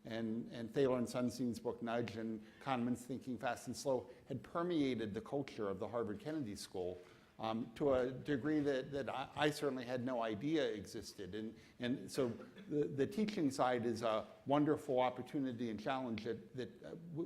[SPEAKER 4] and Thaler and Sunstein's book Nudge and Kahneman's Thinking Fast and Slow had permeated the culture of the Harvard Kennedy School to a degree that I certainly had no idea existed. And so the teaching side is a wonderful opportunity and challenge that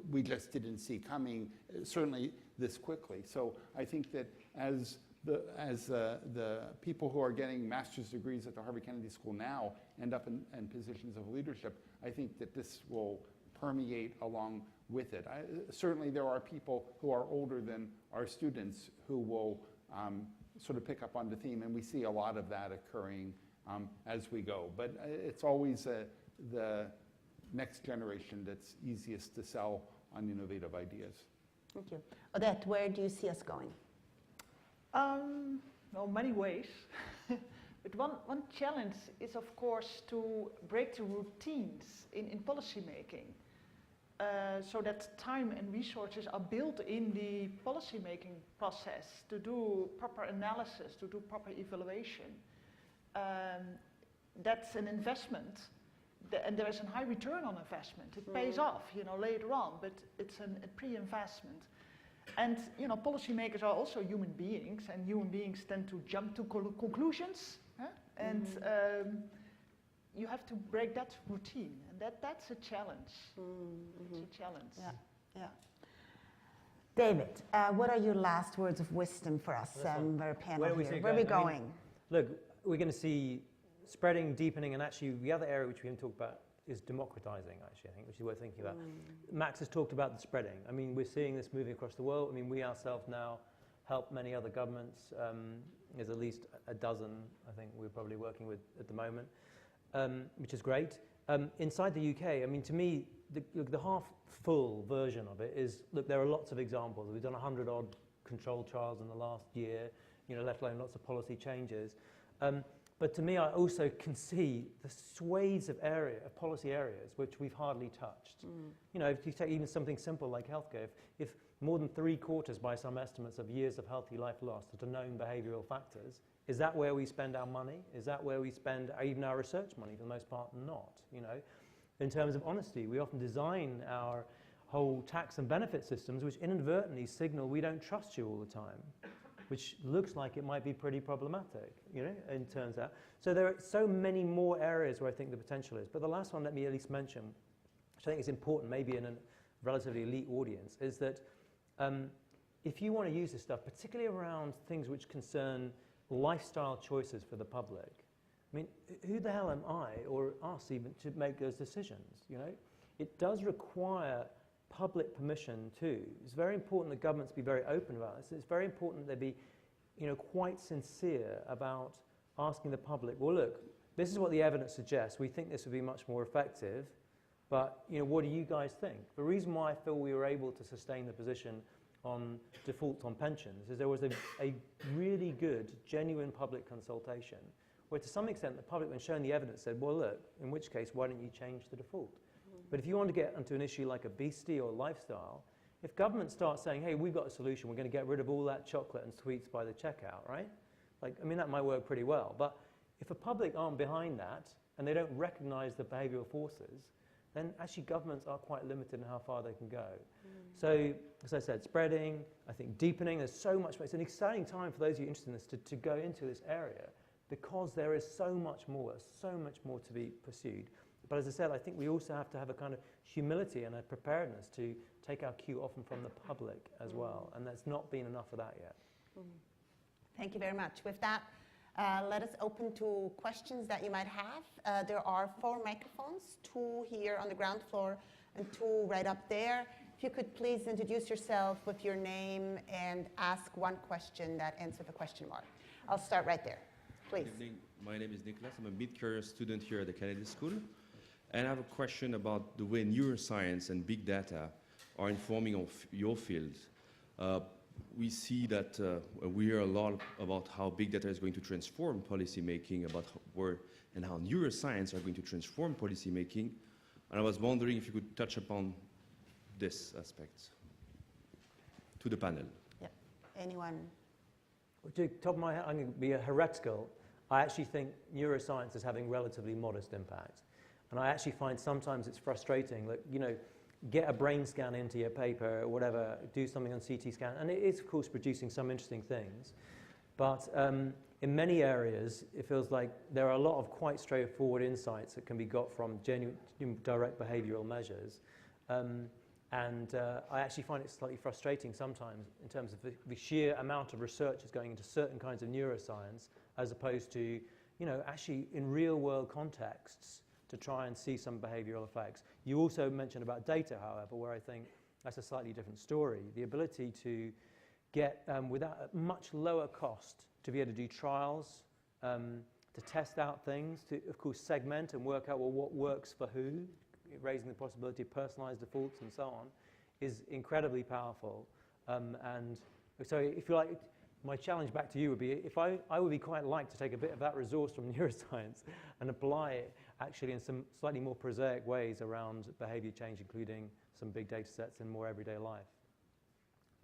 [SPEAKER 4] we just didn't see coming, certainly this quickly. So I think that as the people who are getting master's degrees at the Harvard Kennedy School now end up in positions of leadership, I think that this will permeate along with it. Certainly there are people who are older than our students who will sort of pick up on the theme, and we see a lot of that occurring as we go. But it's always the next generation that's easiest to sell on innovative ideas.
[SPEAKER 1] Thank you. Odette, where do you see us going?
[SPEAKER 6] Well, many ways. But one challenge is, of course, to break the routines in policy making, so that time and resources are built in the policy making process to do proper analysis, to do proper evaluation. That's an investment, and there is a high return on investment. It pays off, later on, but it's a pre-investment. And policymakers are also human beings, and human beings tend to jump to conclusions, and you have to break that routine, and that's a challenge. It's a challenge.
[SPEAKER 1] Yeah. David, what are your last words of wisdom for us, our panel here? Where are we going?
[SPEAKER 5] Look, we're going to see spreading, deepening, and actually the other area which we haven't talked about is democratizing, actually, I think, which is worth thinking about. Max has talked about the spreading. I mean, we're seeing this moving across the world. I mean, we ourselves now help many other governments. There's at least a dozen, I think, we're probably working with at the moment, which is great. Inside the UK, I mean, to me, the half-full version of it is, look, there are lots of examples. We've done 100-odd controlled trials in the last year, let alone lots of policy changes. But to me, I also can see the swathes of policy areas which we've hardly touched. If you take even something simple like healthcare, if more than 3/4 by some estimates of years of healthy life lost are to known behavioural factors, is that where we spend our money? Is that where we spend even our research money? For the most part, not. In terms of honesty, we often design our whole tax and benefit systems which inadvertently signal we don't trust you all the time, which looks like it might be pretty problematic, it turns out. So there are so many more areas where I think the potential is. But the last one, let me at least mention, which I think is important, maybe in a relatively elite audience, is that if you want to use this stuff, particularly around things which concern lifestyle choices for the public, I mean, who the hell am I, or us even, to make those decisions, It does require public permission too. It's very important that governments be very open about this. It's very important that they be, quite sincere about asking the public, well, look, this is what the evidence suggests. We think this would be much more effective, but what do you guys think? The reason why I feel we were able to sustain the position on default on pensions is there was a really good, genuine public consultation where to some extent the public, when shown the evidence, said, well, look, in which case, why don't you change the default? But if you want to get onto an issue like obesity or lifestyle, if government starts saying, hey, we've got a solution, we're going to get rid of all that chocolate and sweets by the checkout, right? Like, I mean, that might work pretty well. But if the public aren't behind that and they don't recognize the behavioral forces, then actually governments are quite limited in how far they can go. So, as I said, spreading, I think deepening, there's so much more. It's an exciting time for those of you interested in this to go into this area because there is so much more to be pursued. But as I said, I think we also have to have a kind of humility and a preparedness to take our cue often from the public as well. And there's not been enough of that yet.
[SPEAKER 1] Thank you very much. With that, let us open to questions that you might have. There are 4 microphones, 2 here on the ground floor and 2 right up there. If you could please introduce yourself with your name and ask one question that ends with a question mark. I'll start right there. Please.
[SPEAKER 7] Good evening. My name is Nicholas. I'm a mid-career student here at the Kennedy School. And I have a question about the way neuroscience and big data are informing of your field. We see that we hear a lot about how big data is going to transform policy making, about where and how neuroscience are going to transform policy making. And I was wondering if you could touch upon this aspect to the panel.
[SPEAKER 1] Yeah. Anyone?
[SPEAKER 5] To the top of my head, I'm going to be a heretical. I actually think neuroscience is having relatively modest impact. And I actually find sometimes it's frustrating that, you know, get a brain scan into your paper or whatever, do something on CT scan, and it is, of course, producing some interesting things. But in many areas, it feels like there are a lot of quite straightforward insights that can be got from genuine, direct behavioral measures. I actually find it slightly frustrating sometimes in terms of the sheer amount of research that's going into certain kinds of neuroscience as opposed to, you know, actually in real-world contexts to try and see some behavioral effects. You also mentioned about data, however, where I think that's a slightly different story. The ability to get, without a much lower cost, to be able to do trials, to test out things, to, of course, segment and work out, well, what works for who, raising the possibility of personalized defaults and so on, is incredibly powerful. And so if you like, my challenge back to you would be, if I would be quite like to take a bit of that resource from neuroscience and apply it actually in some slightly more prosaic ways around behavior change, including some big data sets in more everyday life.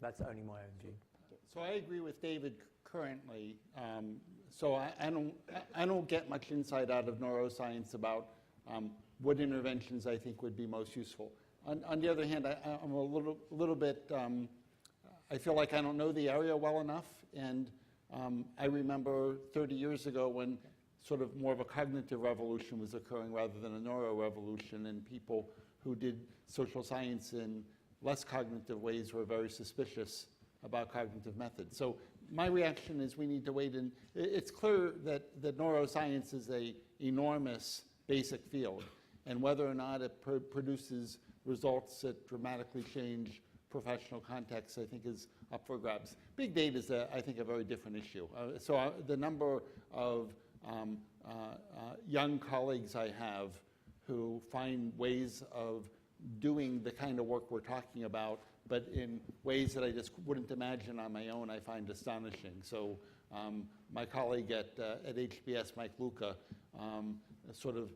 [SPEAKER 5] That's only my own view.
[SPEAKER 4] So I agree with David currently. So I don't get much insight out of neuroscience about what interventions I think would be most useful. On the other hand, I'm a little bit, I feel like I don't know the area well enough. And I remember 30 years ago when sort of more of a cognitive revolution was occurring rather than a neuro revolution, and people who did social science in less cognitive ways were very suspicious about cognitive methods. So my reaction is we need to wait, and it's clear that neuroscience is an enormous basic field, and whether or not it produces results that dramatically change professional context, I think, is up for grabs. Big data is, I think, a very different issue. The number of young colleagues I have who find ways of doing the kind of work we're talking about, but in ways that I just wouldn't imagine on my own, I find astonishing. So my colleague at HBS, Mike Luca, sort of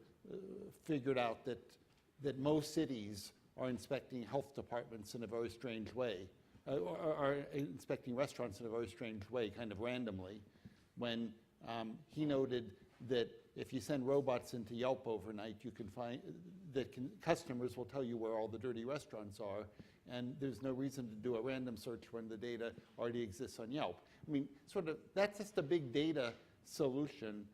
[SPEAKER 4] figured out that most cities are inspecting health departments in a very strange way, are inspecting restaurants in a very strange way, kind of randomly, when he noted that if you send robots into Yelp overnight, you can find that customers will tell you where all the dirty restaurants are, and there's no reason to do a random search when the data already exists on Yelp. I mean, sort of, that's just a big data solution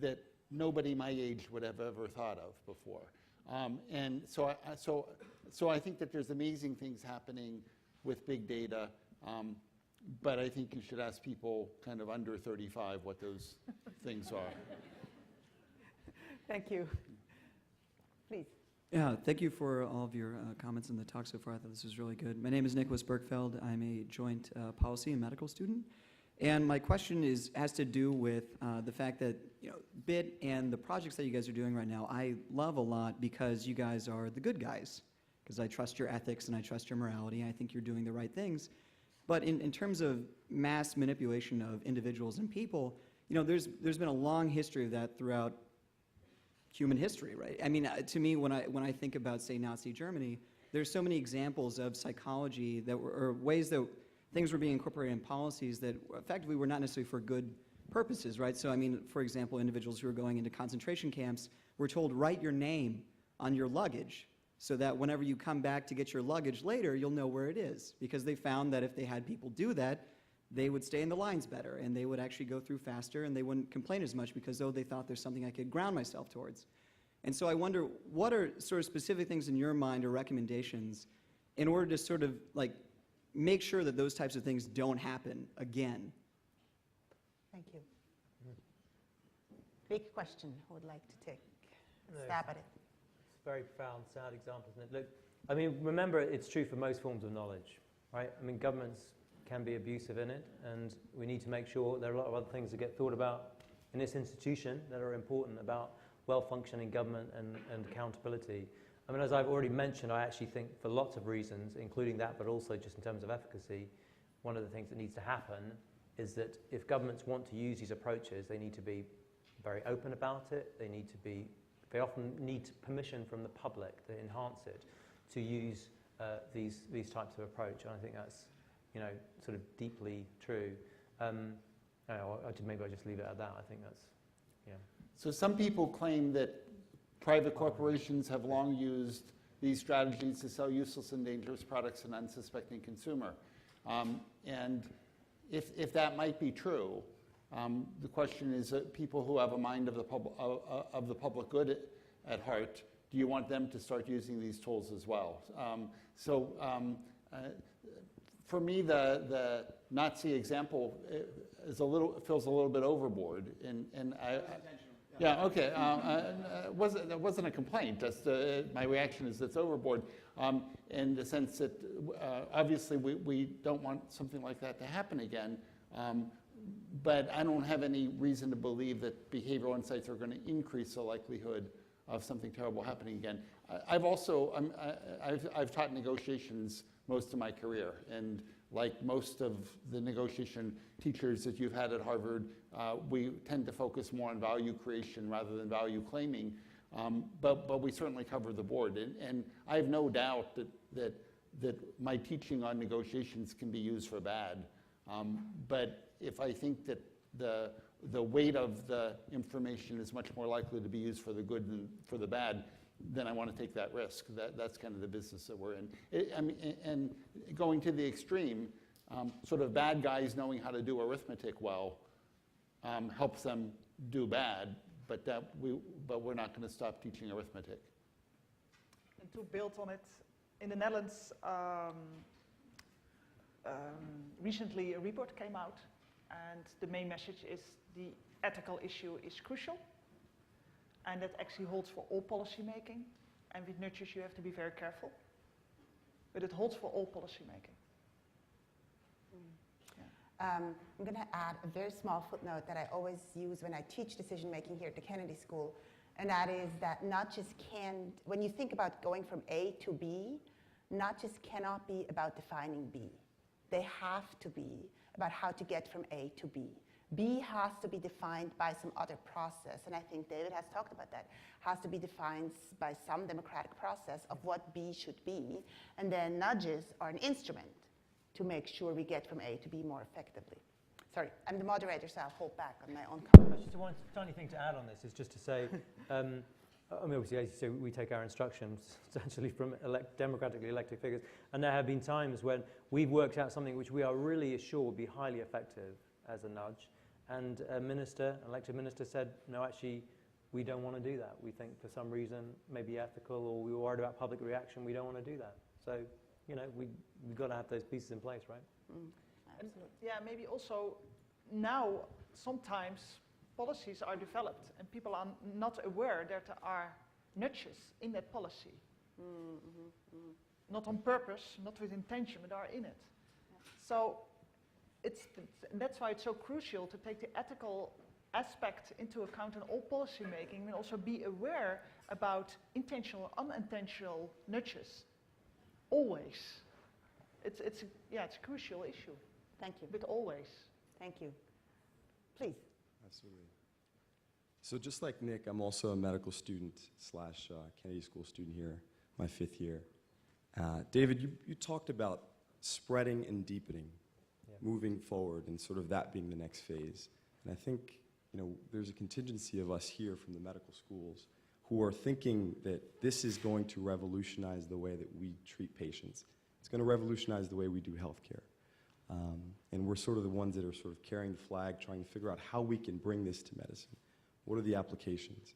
[SPEAKER 4] that nobody my age would have ever thought of before. And so I think that there's amazing things happening with big data, but I think you should ask people kind of under 35 what those things are.
[SPEAKER 1] Thank you. Please.
[SPEAKER 8] Yeah, thank you for all of your comments in the talk so far. I thought this was really good. My name is Nicholas Bergfeld. I'm a joint policy and medical student. And my question has to do with the fact that, you know, BIT and the projects that you guys are doing right now, I love a lot because you guys are the good guys, because I trust your ethics and I trust your morality. I think you're doing the right things. But in terms of mass manipulation of individuals and people, you know, there's been a long history of that throughout human history, right? I mean, to me, when I think about, say, Nazi Germany, there's so many examples of psychology that were, or ways that things were being incorporated in policies that effectively were not necessarily for good purposes, right? So, I mean, for example, individuals who were going into concentration camps were told, write your name on your luggage so that whenever you come back to get your luggage later, you'll know where it is. Because they found that if they had people do that, they would stay in the lines better, and they would actually go through faster, and they wouldn't complain as much because, oh, they thought there's something I could ground myself towards. And so I wonder, what are sort of specific things in your mind or recommendations in order to sort of like make sure that those types of things don't happen again?
[SPEAKER 1] Thank you. Big question. Who would like to take a stab at it?
[SPEAKER 5] It's a very profound, sad example, isn't it? Look, I mean, remember, it's true for most forms of knowledge, right? I mean, governments can be abusive in it, and we need to make sure there are a lot of other things that get thought about in this institution that are important about well-functioning government and accountability. I mean, as I've already mentioned, I actually think for lots of reasons, including that, but also just in terms of efficacy, one of the things that needs to happen is that if governments want to use these approaches, they need to be very open about it. They often need permission from the public to enhance it, to use these types of approach. And I think that's, sort of deeply true. Maybe I'll just leave it at that. I think that's, yeah.
[SPEAKER 4] So some people claim that private corporations have long used these strategies to sell useless and dangerous products to an unsuspecting consumer. And if that might be true, the question is that people who have a mind of the public good at heart, do you want them to start using these tools as well? For me, the Nazi example feels a little bit overboard, and yeah, okay. It wasn't a complaint. Just my reaction is it's overboard, in the sense that obviously we don't want something like that to happen again. But I don't have any reason to believe that behavioral insights are going to increase the likelihood of something terrible happening again. I've taught negotiations most of my career, and like most of the negotiation teachers that you've had at Harvard, we tend to focus more on value creation rather than value claiming, but we certainly cover the board. And I have no doubt that my teaching on negotiations can be used for bad. But if I think that the weight of the information is much more likely to be used for the good than for the bad, then I want to take that risk. That's kind of the business that we're in. And going to the extreme, sort of bad guys knowing how to do arithmetic well helps them do bad, but we're not going to stop teaching arithmetic.
[SPEAKER 6] And to build on it, in the Netherlands, recently a report came out, and the main message is the ethical issue is crucial. And that actually holds for all policy making. And with nudges, you have to be very careful. But it holds for all policy making.
[SPEAKER 1] I'm going to add a very small footnote that I always use when I teach decision making here at the Kennedy School. And that is that nudges when you think about going from A to B, nudges cannot be about defining B. They have to be about how to get from A to B. B has to be defined by some other process, and I think David has talked about that, has to be defined by some democratic process of what B should be, and then nudges are an instrument to make sure we get from A to B more effectively. Sorry, I'm the moderator, so I'll hold back on my own comments.
[SPEAKER 5] Just one tiny thing to add on this is just to say, I mean, obviously, as you say, we take our instructions essentially from democratically elected figures, and there have been times when we've worked out something which we are really sure will be highly effective as a nudge, and an elected minister said, no, actually, we don't want to do that. We think for some reason, maybe ethical, or we were worried about public reaction, we don't want to do that. So, we've got to have those pieces in place, right?
[SPEAKER 6] Absolutely. Yeah, maybe also now sometimes policies are developed and people are not aware that there are nudges in that policy. Not on purpose, not with intention, but are in it. Yeah. So that's why it's so crucial to take the ethical aspect into account in all policy making, and also be aware about intentional, unintentional nudges. Always. It's a crucial issue.
[SPEAKER 1] Thank you.
[SPEAKER 6] But always.
[SPEAKER 1] Thank you. Please.
[SPEAKER 9] Absolutely. So just like Nick, I'm also a medical student slash Kennedy School student here, my 5th year. David, you talked about spreading and deepening, moving forward, and sort of that being the next phase. And I think, there's a contingency of us here from the medical schools who are thinking that this is going to revolutionize the way that we treat patients. It's going to revolutionize the way we do healthcare. And we're sort of the ones that are sort of carrying the flag, trying to figure out how we can bring this to medicine. What are the applications?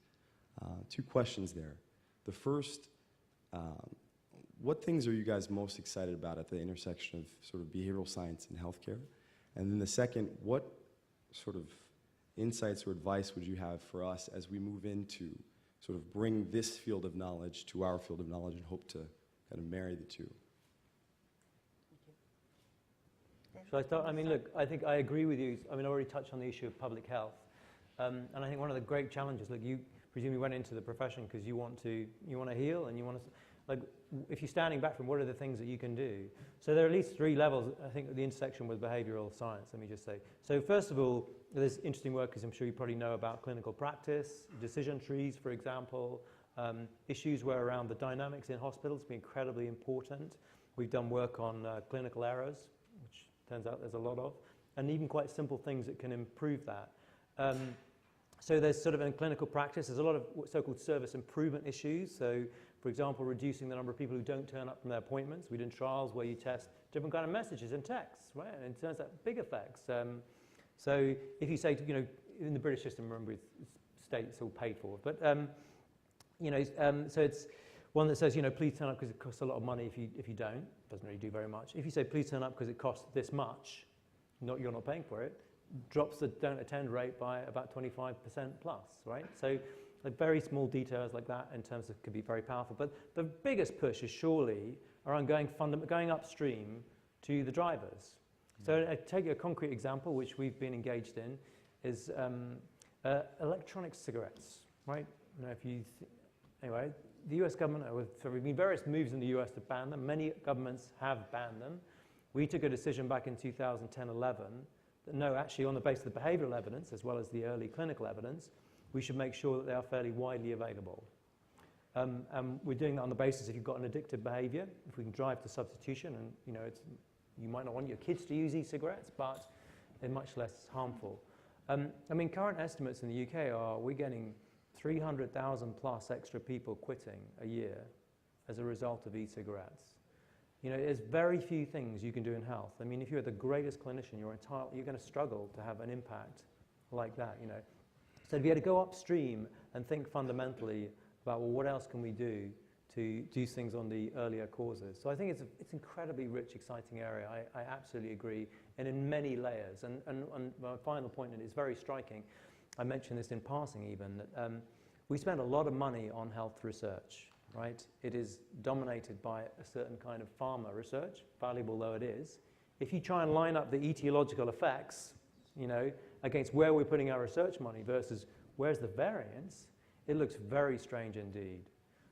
[SPEAKER 9] 2 questions there. The first, what things are you guys most excited about at the intersection of sort of behavioral science and healthcare? And then the second, what sort of insights or advice would you have for us as we move into sort of bring this field of knowledge to our field of knowledge and hope to kind of marry the two?
[SPEAKER 5] Shall I start? I mean, look, I think I agree with you. I mean, I already touched on the issue of public health. And I think one of the great challenges, look, you presumably went into the profession because you want to heal and you want to, like, if you're standing back from what are the things that you can do. So there are at least 3 levels, I think, at the intersection with behavioral science, let me just say. So first of all, there's interesting work, as I'm sure you probably know, about clinical practice, decision trees, for example, issues where around the dynamics in hospitals be incredibly important. We've done work on clinical errors, which turns out there's a lot of, and even quite simple things that can improve that. So there's sort of in clinical practice, there's a lot of so-called service improvement issues. So, for example, reducing the number of people who don't turn up from their appointments. We did trials where you test different kind of messages and texts, right? And it turns out big effects. So if you say, in the British system, remember, it's states all paid for. But, so it's one that says, please turn up because it costs a lot of money if you don't. Doesn't really do very much. If you say, please turn up because it costs this much, you're not paying for it, drops the don't attend rate by about 25% plus, right? So like very small details like that in terms of could be very powerful. But the biggest push is surely around going upstream to the drivers. So I take a concrete example, which we've been engaged in, is electronic cigarettes, right? Anyway, the US government, there have been various moves in the US to ban them. Many governments have banned them. We took a decision back in 2010-11 that no, actually on the basis of the behavioral evidence, as well as the early clinical evidence, we should make sure that they are fairly widely available. And we're doing that on the basis if you've got an addictive behavior, if we can drive to substitution, and you might not want your kids to use e-cigarettes, but they're much less harmful. Current estimates in the UK are we're getting 300,000 plus extra people quitting a year as a result of e-cigarettes. There's very few things you can do in health. I mean, if you're the greatest clinician, you're going to struggle to have an impact like that, So if you had to go upstream and think fundamentally about, well, what else can we do to do things on the earlier causes? So I think it's incredibly rich, exciting area. I absolutely agree, and in many layers. And my final point, and it's very striking, I mentioned this in passing even, that we spend a lot of money on health research. Right? It is dominated by a certain kind of pharma research, valuable though it is. If you try and line up the etiological effects, against where we're putting our research money versus where's the variance, it looks very strange indeed.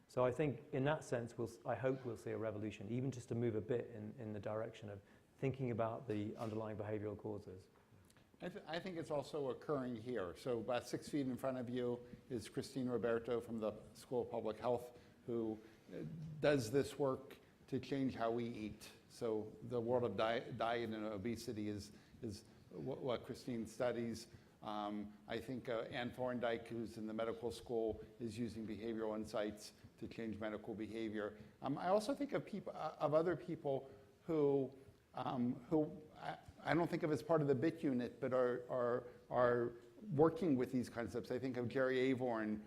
[SPEAKER 5] So I think in that sense, I hope we'll see a revolution, even just to move a bit in the direction of thinking about the underlying behavioral causes.
[SPEAKER 4] I think it's also occurring here. So about 6 feet in front of you is Christine Roberto from the School of Public Health, who does this work to change how we eat. So the world of diet and obesity is what Christine studies. I think Anne Thorndike, who's in the medical school, is using behavioral insights to change medical behavior. I also think of other people who I don't think of as part of the BIT unit, but are working with these concepts. I think of Jerry Avorn,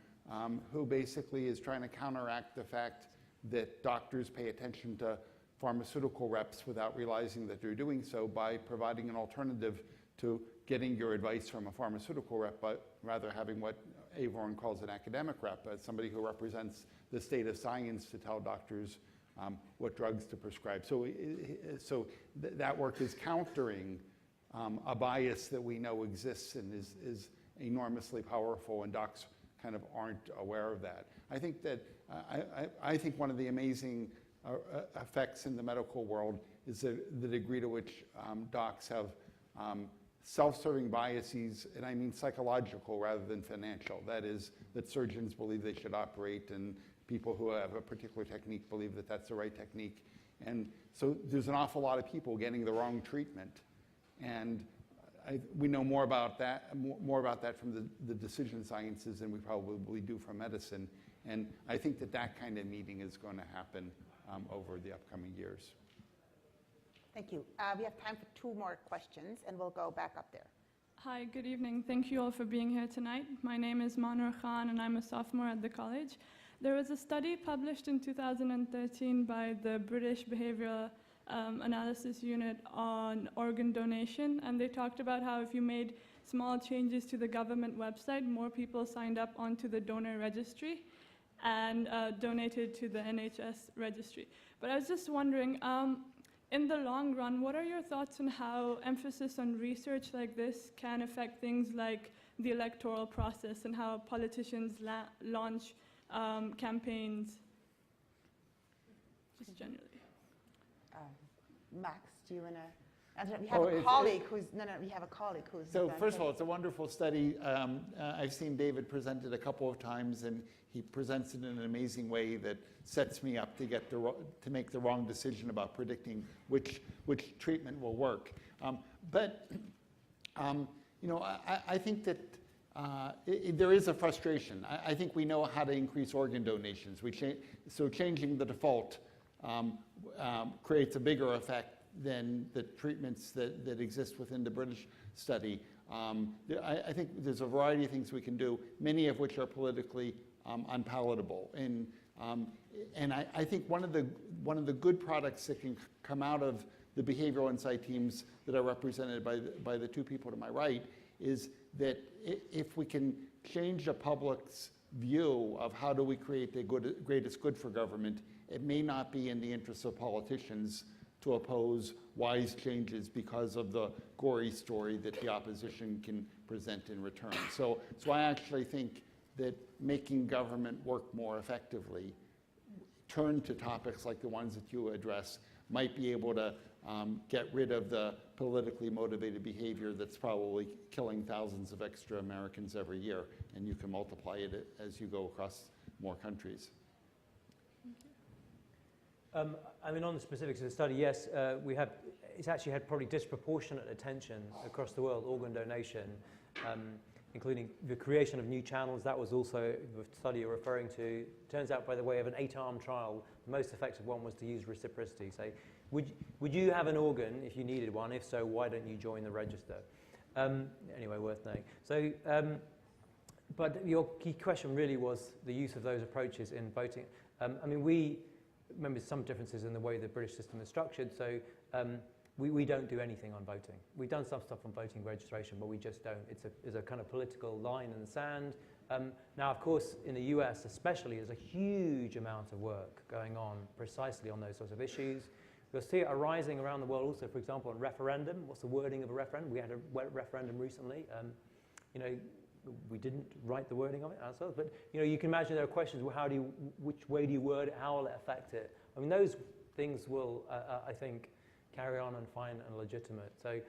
[SPEAKER 4] who basically is trying to counteract the fact that doctors pay attention to pharmaceutical reps without realizing that they're doing so by providing an alternative to getting your advice from a pharmaceutical rep, but rather having what Avorn calls an academic rep, as somebody who represents the state of science to tell doctors what drugs to prescribe. So that work is countering a bias that we know exists and is enormously powerful, and docs kind of aren't aware of that. I think that I think one of the amazing effects in the medical world is the degree to which docs have self-serving biases, and I mean psychological rather than financial. That is, that surgeons believe they should operate, and people who have a particular technique believe that that's the right technique. And so there's an awful lot of people getting the wrong treatment. And we know more about that from the decision sciences than we probably do from medicine. And I think that kind of meeting is going to happen over the upcoming years.
[SPEAKER 1] Thank you. We have time for 2 more questions, and we'll go back up there.
[SPEAKER 10] Hi, good evening. Thank you all for being here tonight. My name is Manur Khan, and I'm a sophomore at the college. There was a study published in 2013 by the British Behavioural Analysis Unit on organ donation, and they talked about how if you made small changes to the government website, more people signed up onto the donor registry and donated to the NHS registry. But I was just wondering, in the long run, what are your thoughts on how emphasis on research like this can affect things like the electoral process and how politicians launch campaigns, just generally?
[SPEAKER 1] Max, do you want to answer? We have a colleague who's, we have a colleague who's.
[SPEAKER 4] So first of all, it's a wonderful study. I've seen David present it a couple of times, and he presents it in an amazing way that sets me up to make the wrong decision about predicting which treatment will work. I think that there is a frustration. I think we know how to increase organ donations. So changing the default creates a bigger effect than the treatments that exist within the British study. I think there's a variety of things we can do, many of which are politically unpalatable. And I think one of the good products that can come out of the behavioral insight teams that are represented by the 2 people to my right is that if we can change the public's view of how do we create the greatest good for government, it may not be in the interests of politicians to oppose wise changes because of the gory story that the opposition can present in return. So I actually think that making government work more effectively, turn to topics like the ones that you address, might be able to get rid of the politically motivated behavior that's probably killing thousands of extra Americans every year, and you can multiply it as you go across more countries.
[SPEAKER 5] I mean, on the specifics of the study, yes, it's actually had probably disproportionate attention across the world, organ donation, including the creation of new channels. That was also the study you're referring to. Turns out, by the way, of an 8-arm trial, the most effective one was to use reciprocity. Say, would you have an organ if you needed one? If so, why don't you join the register? Anyway, worth knowing. So, but your key question really was the use of those approaches in voting. I mean, remember some differences in the way the British system is structured, so we don't do anything on voting. We've done some stuff on voting registration, but we just don't. It's a kind of political line in the sand. Now, of course, in the US especially, there's a huge amount of work going on precisely on those sorts of issues. You'll see it arising around the world also, for example, on referendum. What's the wording of a referendum? We had a referendum recently. We didn't write the wording of it ourselves, but you can imagine there are questions, well, which way do you word it, how will it affect it? I mean, those things will, I think, carry on and fine and legitimate. So,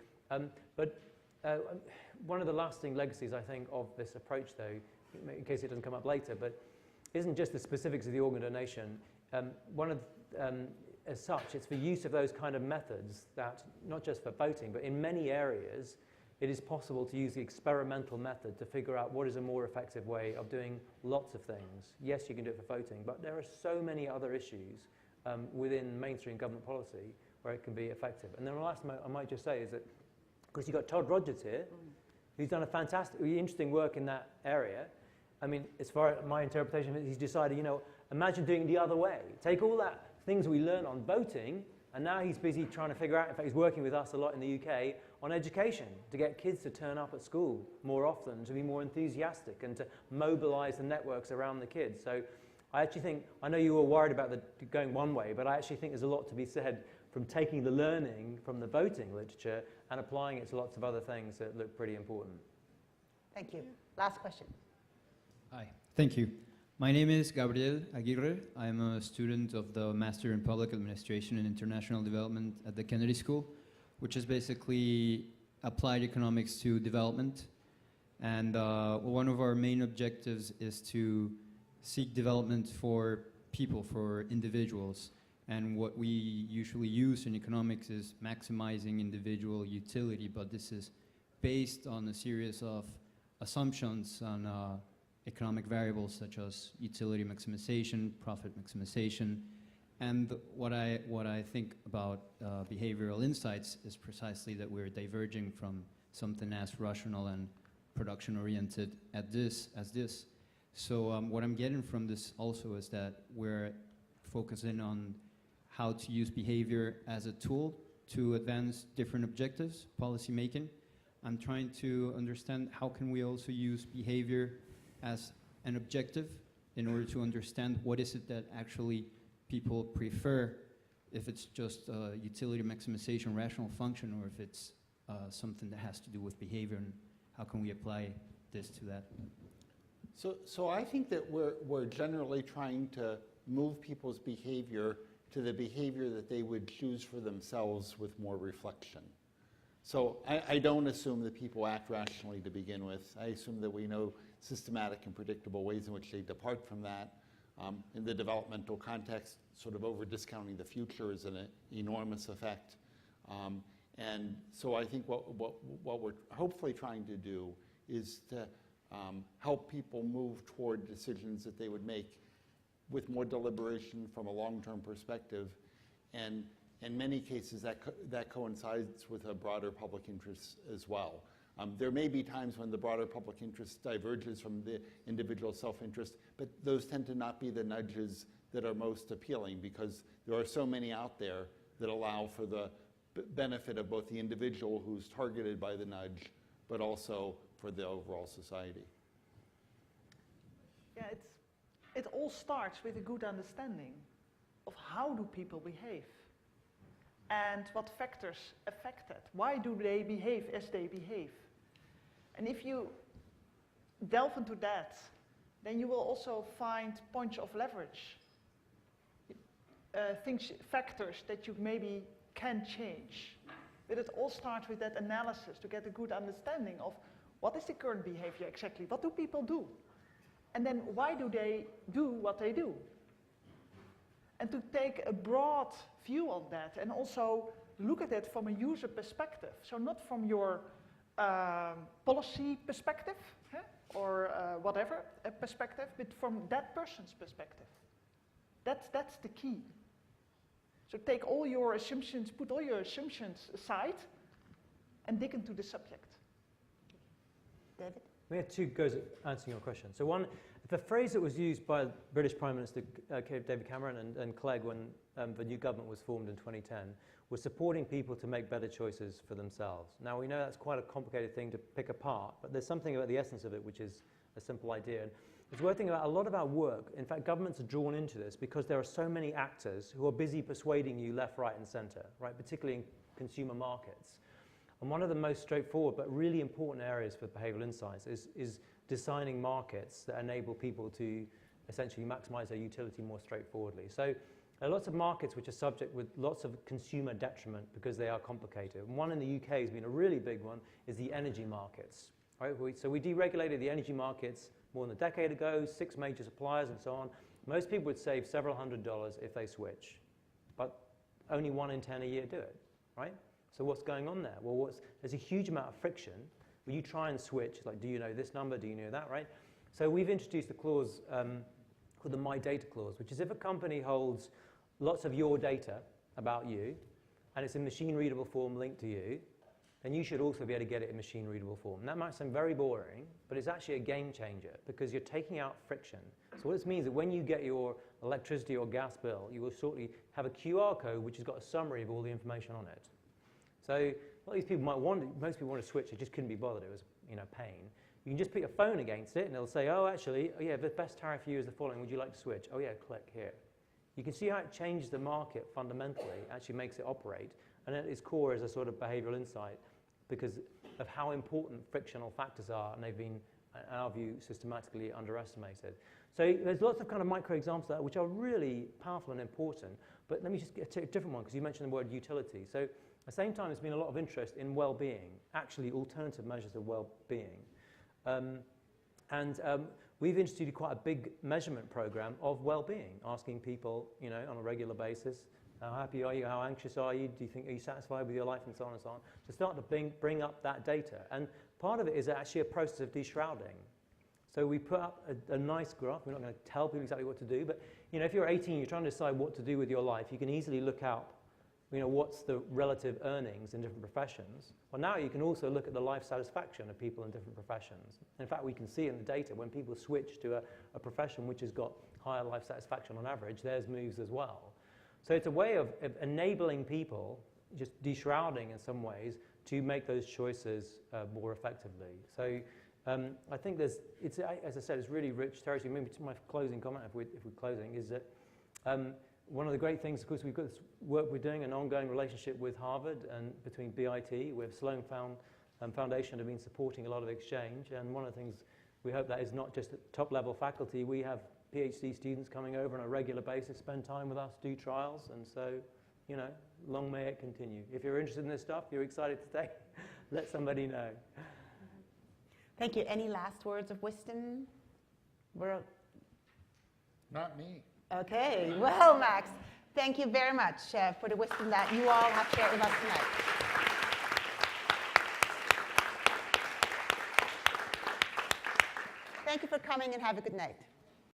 [SPEAKER 5] one of the lasting legacies, I think, of this approach, though, in case it doesn't come up later, but isn't just the specifics of the organ donation. As such, it's the use of those kind of methods that, not just for voting, but in many areas, it is possible to use the experimental method to figure out what is a more effective way of doing lots of things. Yes, you can do it for voting, but there are so many other issues within mainstream government policy where it can be effective. And then the last I might just say is that, of course, you've got Todd Rogers here, who's done a fantastically interesting work in that area. I mean, as far as my interpretation of it, he's decided, imagine doing it the other way. Take all that things we learn on voting, and now he's busy trying to figure out, in fact, he's working with us a lot in the UK, on education, to get kids to turn up at school more often, to be more enthusiastic, and to mobilize the networks around the kids. So I actually think, I know you were worried about going one way, but I actually think there's a lot to be said from taking the learning from the voting literature and applying it to lots of other things that look pretty important.
[SPEAKER 1] Thank you. Last question.
[SPEAKER 11] Hi, thank you. My name is Gabriel Aguirre. I'm a student of the Master in Public Administration and International Development at the Kennedy School, which is basically applied economics to development. And one of our main objectives is to seek development for people, for individuals. And what we usually use in economics is maximizing individual utility, but this is based on a series of assumptions on economic variables such as utility maximization, profit maximization. And what I think about behavioral insights is precisely that we're diverging from something as rational and production-oriented as this. So what I'm getting from this also is that we're focusing on how to use behavior as a tool to advance different objectives, policy making. I'm trying to understand how can we also use behavior as an objective in order to understand what is it that actually people prefer, if it's just utility maximization, rational function, or if it's something that has to do with behavior, and how can we apply this to that?
[SPEAKER 4] So I think that we're generally trying to move people's behavior to the behavior that they would choose for themselves with more reflection. So I don't assume that people act rationally to begin with. I assume that we know systematic and predictable ways in which they depart from that. In the developmental context, sort of over-discounting the future is an enormous effect. And so I think what we're hopefully trying to do is to help people move toward decisions that they would make with more deliberation from a long-term perspective. And in many cases, that coincides with a broader public interest as well. There may be times when the broader public interest diverges from the individual self-interest, but those tend to not be the nudges that are most appealing, because there are so many out there that allow for the benefit of both the individual who's targeted by the nudge, but also for the overall society.
[SPEAKER 6] Yeah, it all starts with a good understanding of how do people behave and what factors affect it. Why do they behave as they behave? And if you delve into that, then you will also find points of leverage, factors that you maybe can change. But it all starts with that analysis to get a good understanding of what is the current behavior exactly, what do people do? And then why do they do what they do? And to take a broad view on that and also look at it from a user perspective. So not from your policy perspective or whatever perspective, but from that person's perspective. That's the key. So take all your assumptions, put all your assumptions aside and dig into the subject.
[SPEAKER 1] David?
[SPEAKER 5] We have two goes at answering your question. So one, the phrase that was used by British Prime Minister David Cameron and Clegg when the new government was formed in 2010 was supporting people to make better choices for themselves. Now we know that's quite a complicated thing to pick apart, but there's something about the essence of it which is a simple idea. And it's worth thinking about a lot of our work. In fact, governments are drawn into this because there are so many actors who are busy persuading you left, right, and centre, right? Particularly in consumer markets. And one of the most straightforward but really important areas for behavioural insights is designing markets that enable people to essentially maximise their utility more straightforwardly. So there are lots of markets which are subject with lots of consumer detriment because they are complicated. And one in the UK has been a really big one is the energy markets. Right? So we deregulated the energy markets more than a decade ago, 6 major suppliers and so on. Most people would save several $100s if they switch, but only 1 in 10 a year do it, right? So what's going on there? Well, there's a huge amount of friction when you try and switch, like, do you know this number, do you know that, right? So we've introduced a clause called the My Data clause, which is if a company holds lots of your data about you, and it's in machine-readable form linked to you, then you should also be able to get it in machine-readable form. And that might sound very boring, but it's actually a game changer because you're taking out friction. So what this means is that when you get your electricity or gas bill, you will shortly have a QR code which has got a summary of all the information on it. So a lot of these people most people want to switch, they just couldn't be bothered, it was pain. You can just put your phone against it and it'll say, the best tariff for you is the following, would you like to switch? Oh yeah, click here. You can see how it changes the market fundamentally, actually makes it operate, and at its core is a sort of behavioural insight because of how important frictional factors are, and they've been, in our view, systematically underestimated. So there's lots of kind of micro examples of that which are really powerful and important, but let me just take a different one because you mentioned the word utility. So the same time, there's been a lot of interest in well-being, actually alternative measures of well-being. We've instituted quite a big measurement program of well-being, asking people, you know, on a regular basis, how happy are you, how anxious are you, are you satisfied with your life, and so on and so on, to start to bring up that data. And part of it is actually a process of de-shrouding. So we put up a nice graph. We're not going to tell people exactly what to do, but you know, if you're 18, you're trying to decide what to do with your life, you can easily look out, you know, what's the relative earnings in different professions. Well, now you can also look at the life satisfaction of people in different professions. In fact, we can see in the data when people switch to a profession which has got higher life satisfaction on average, theirs moves as well. So it's a way of enabling people, just de-shrouding in some ways, to make those choices more effectively. So I think as I said, it's really rich territory. Maybe my closing comment, if we're closing, is that one of the great things, of course, we've got this work we're doing, an ongoing relationship with Harvard and between BIT. We have Sloan Foundation have been supporting a lot of exchange, and one of the things we hope that is not just at top-level faculty. We have PhD students coming over on a regular basis, spend time with us, do trials, and so, you know, long may it continue. If you're interested in this stuff, you're excited to stay, let somebody know.
[SPEAKER 1] Thank you. Any last words of wisdom?
[SPEAKER 4] Not me.
[SPEAKER 1] Okay. Well, Max, thank you very much for the wisdom that you all have shared with us tonight. Thank you for coming, and have a good night.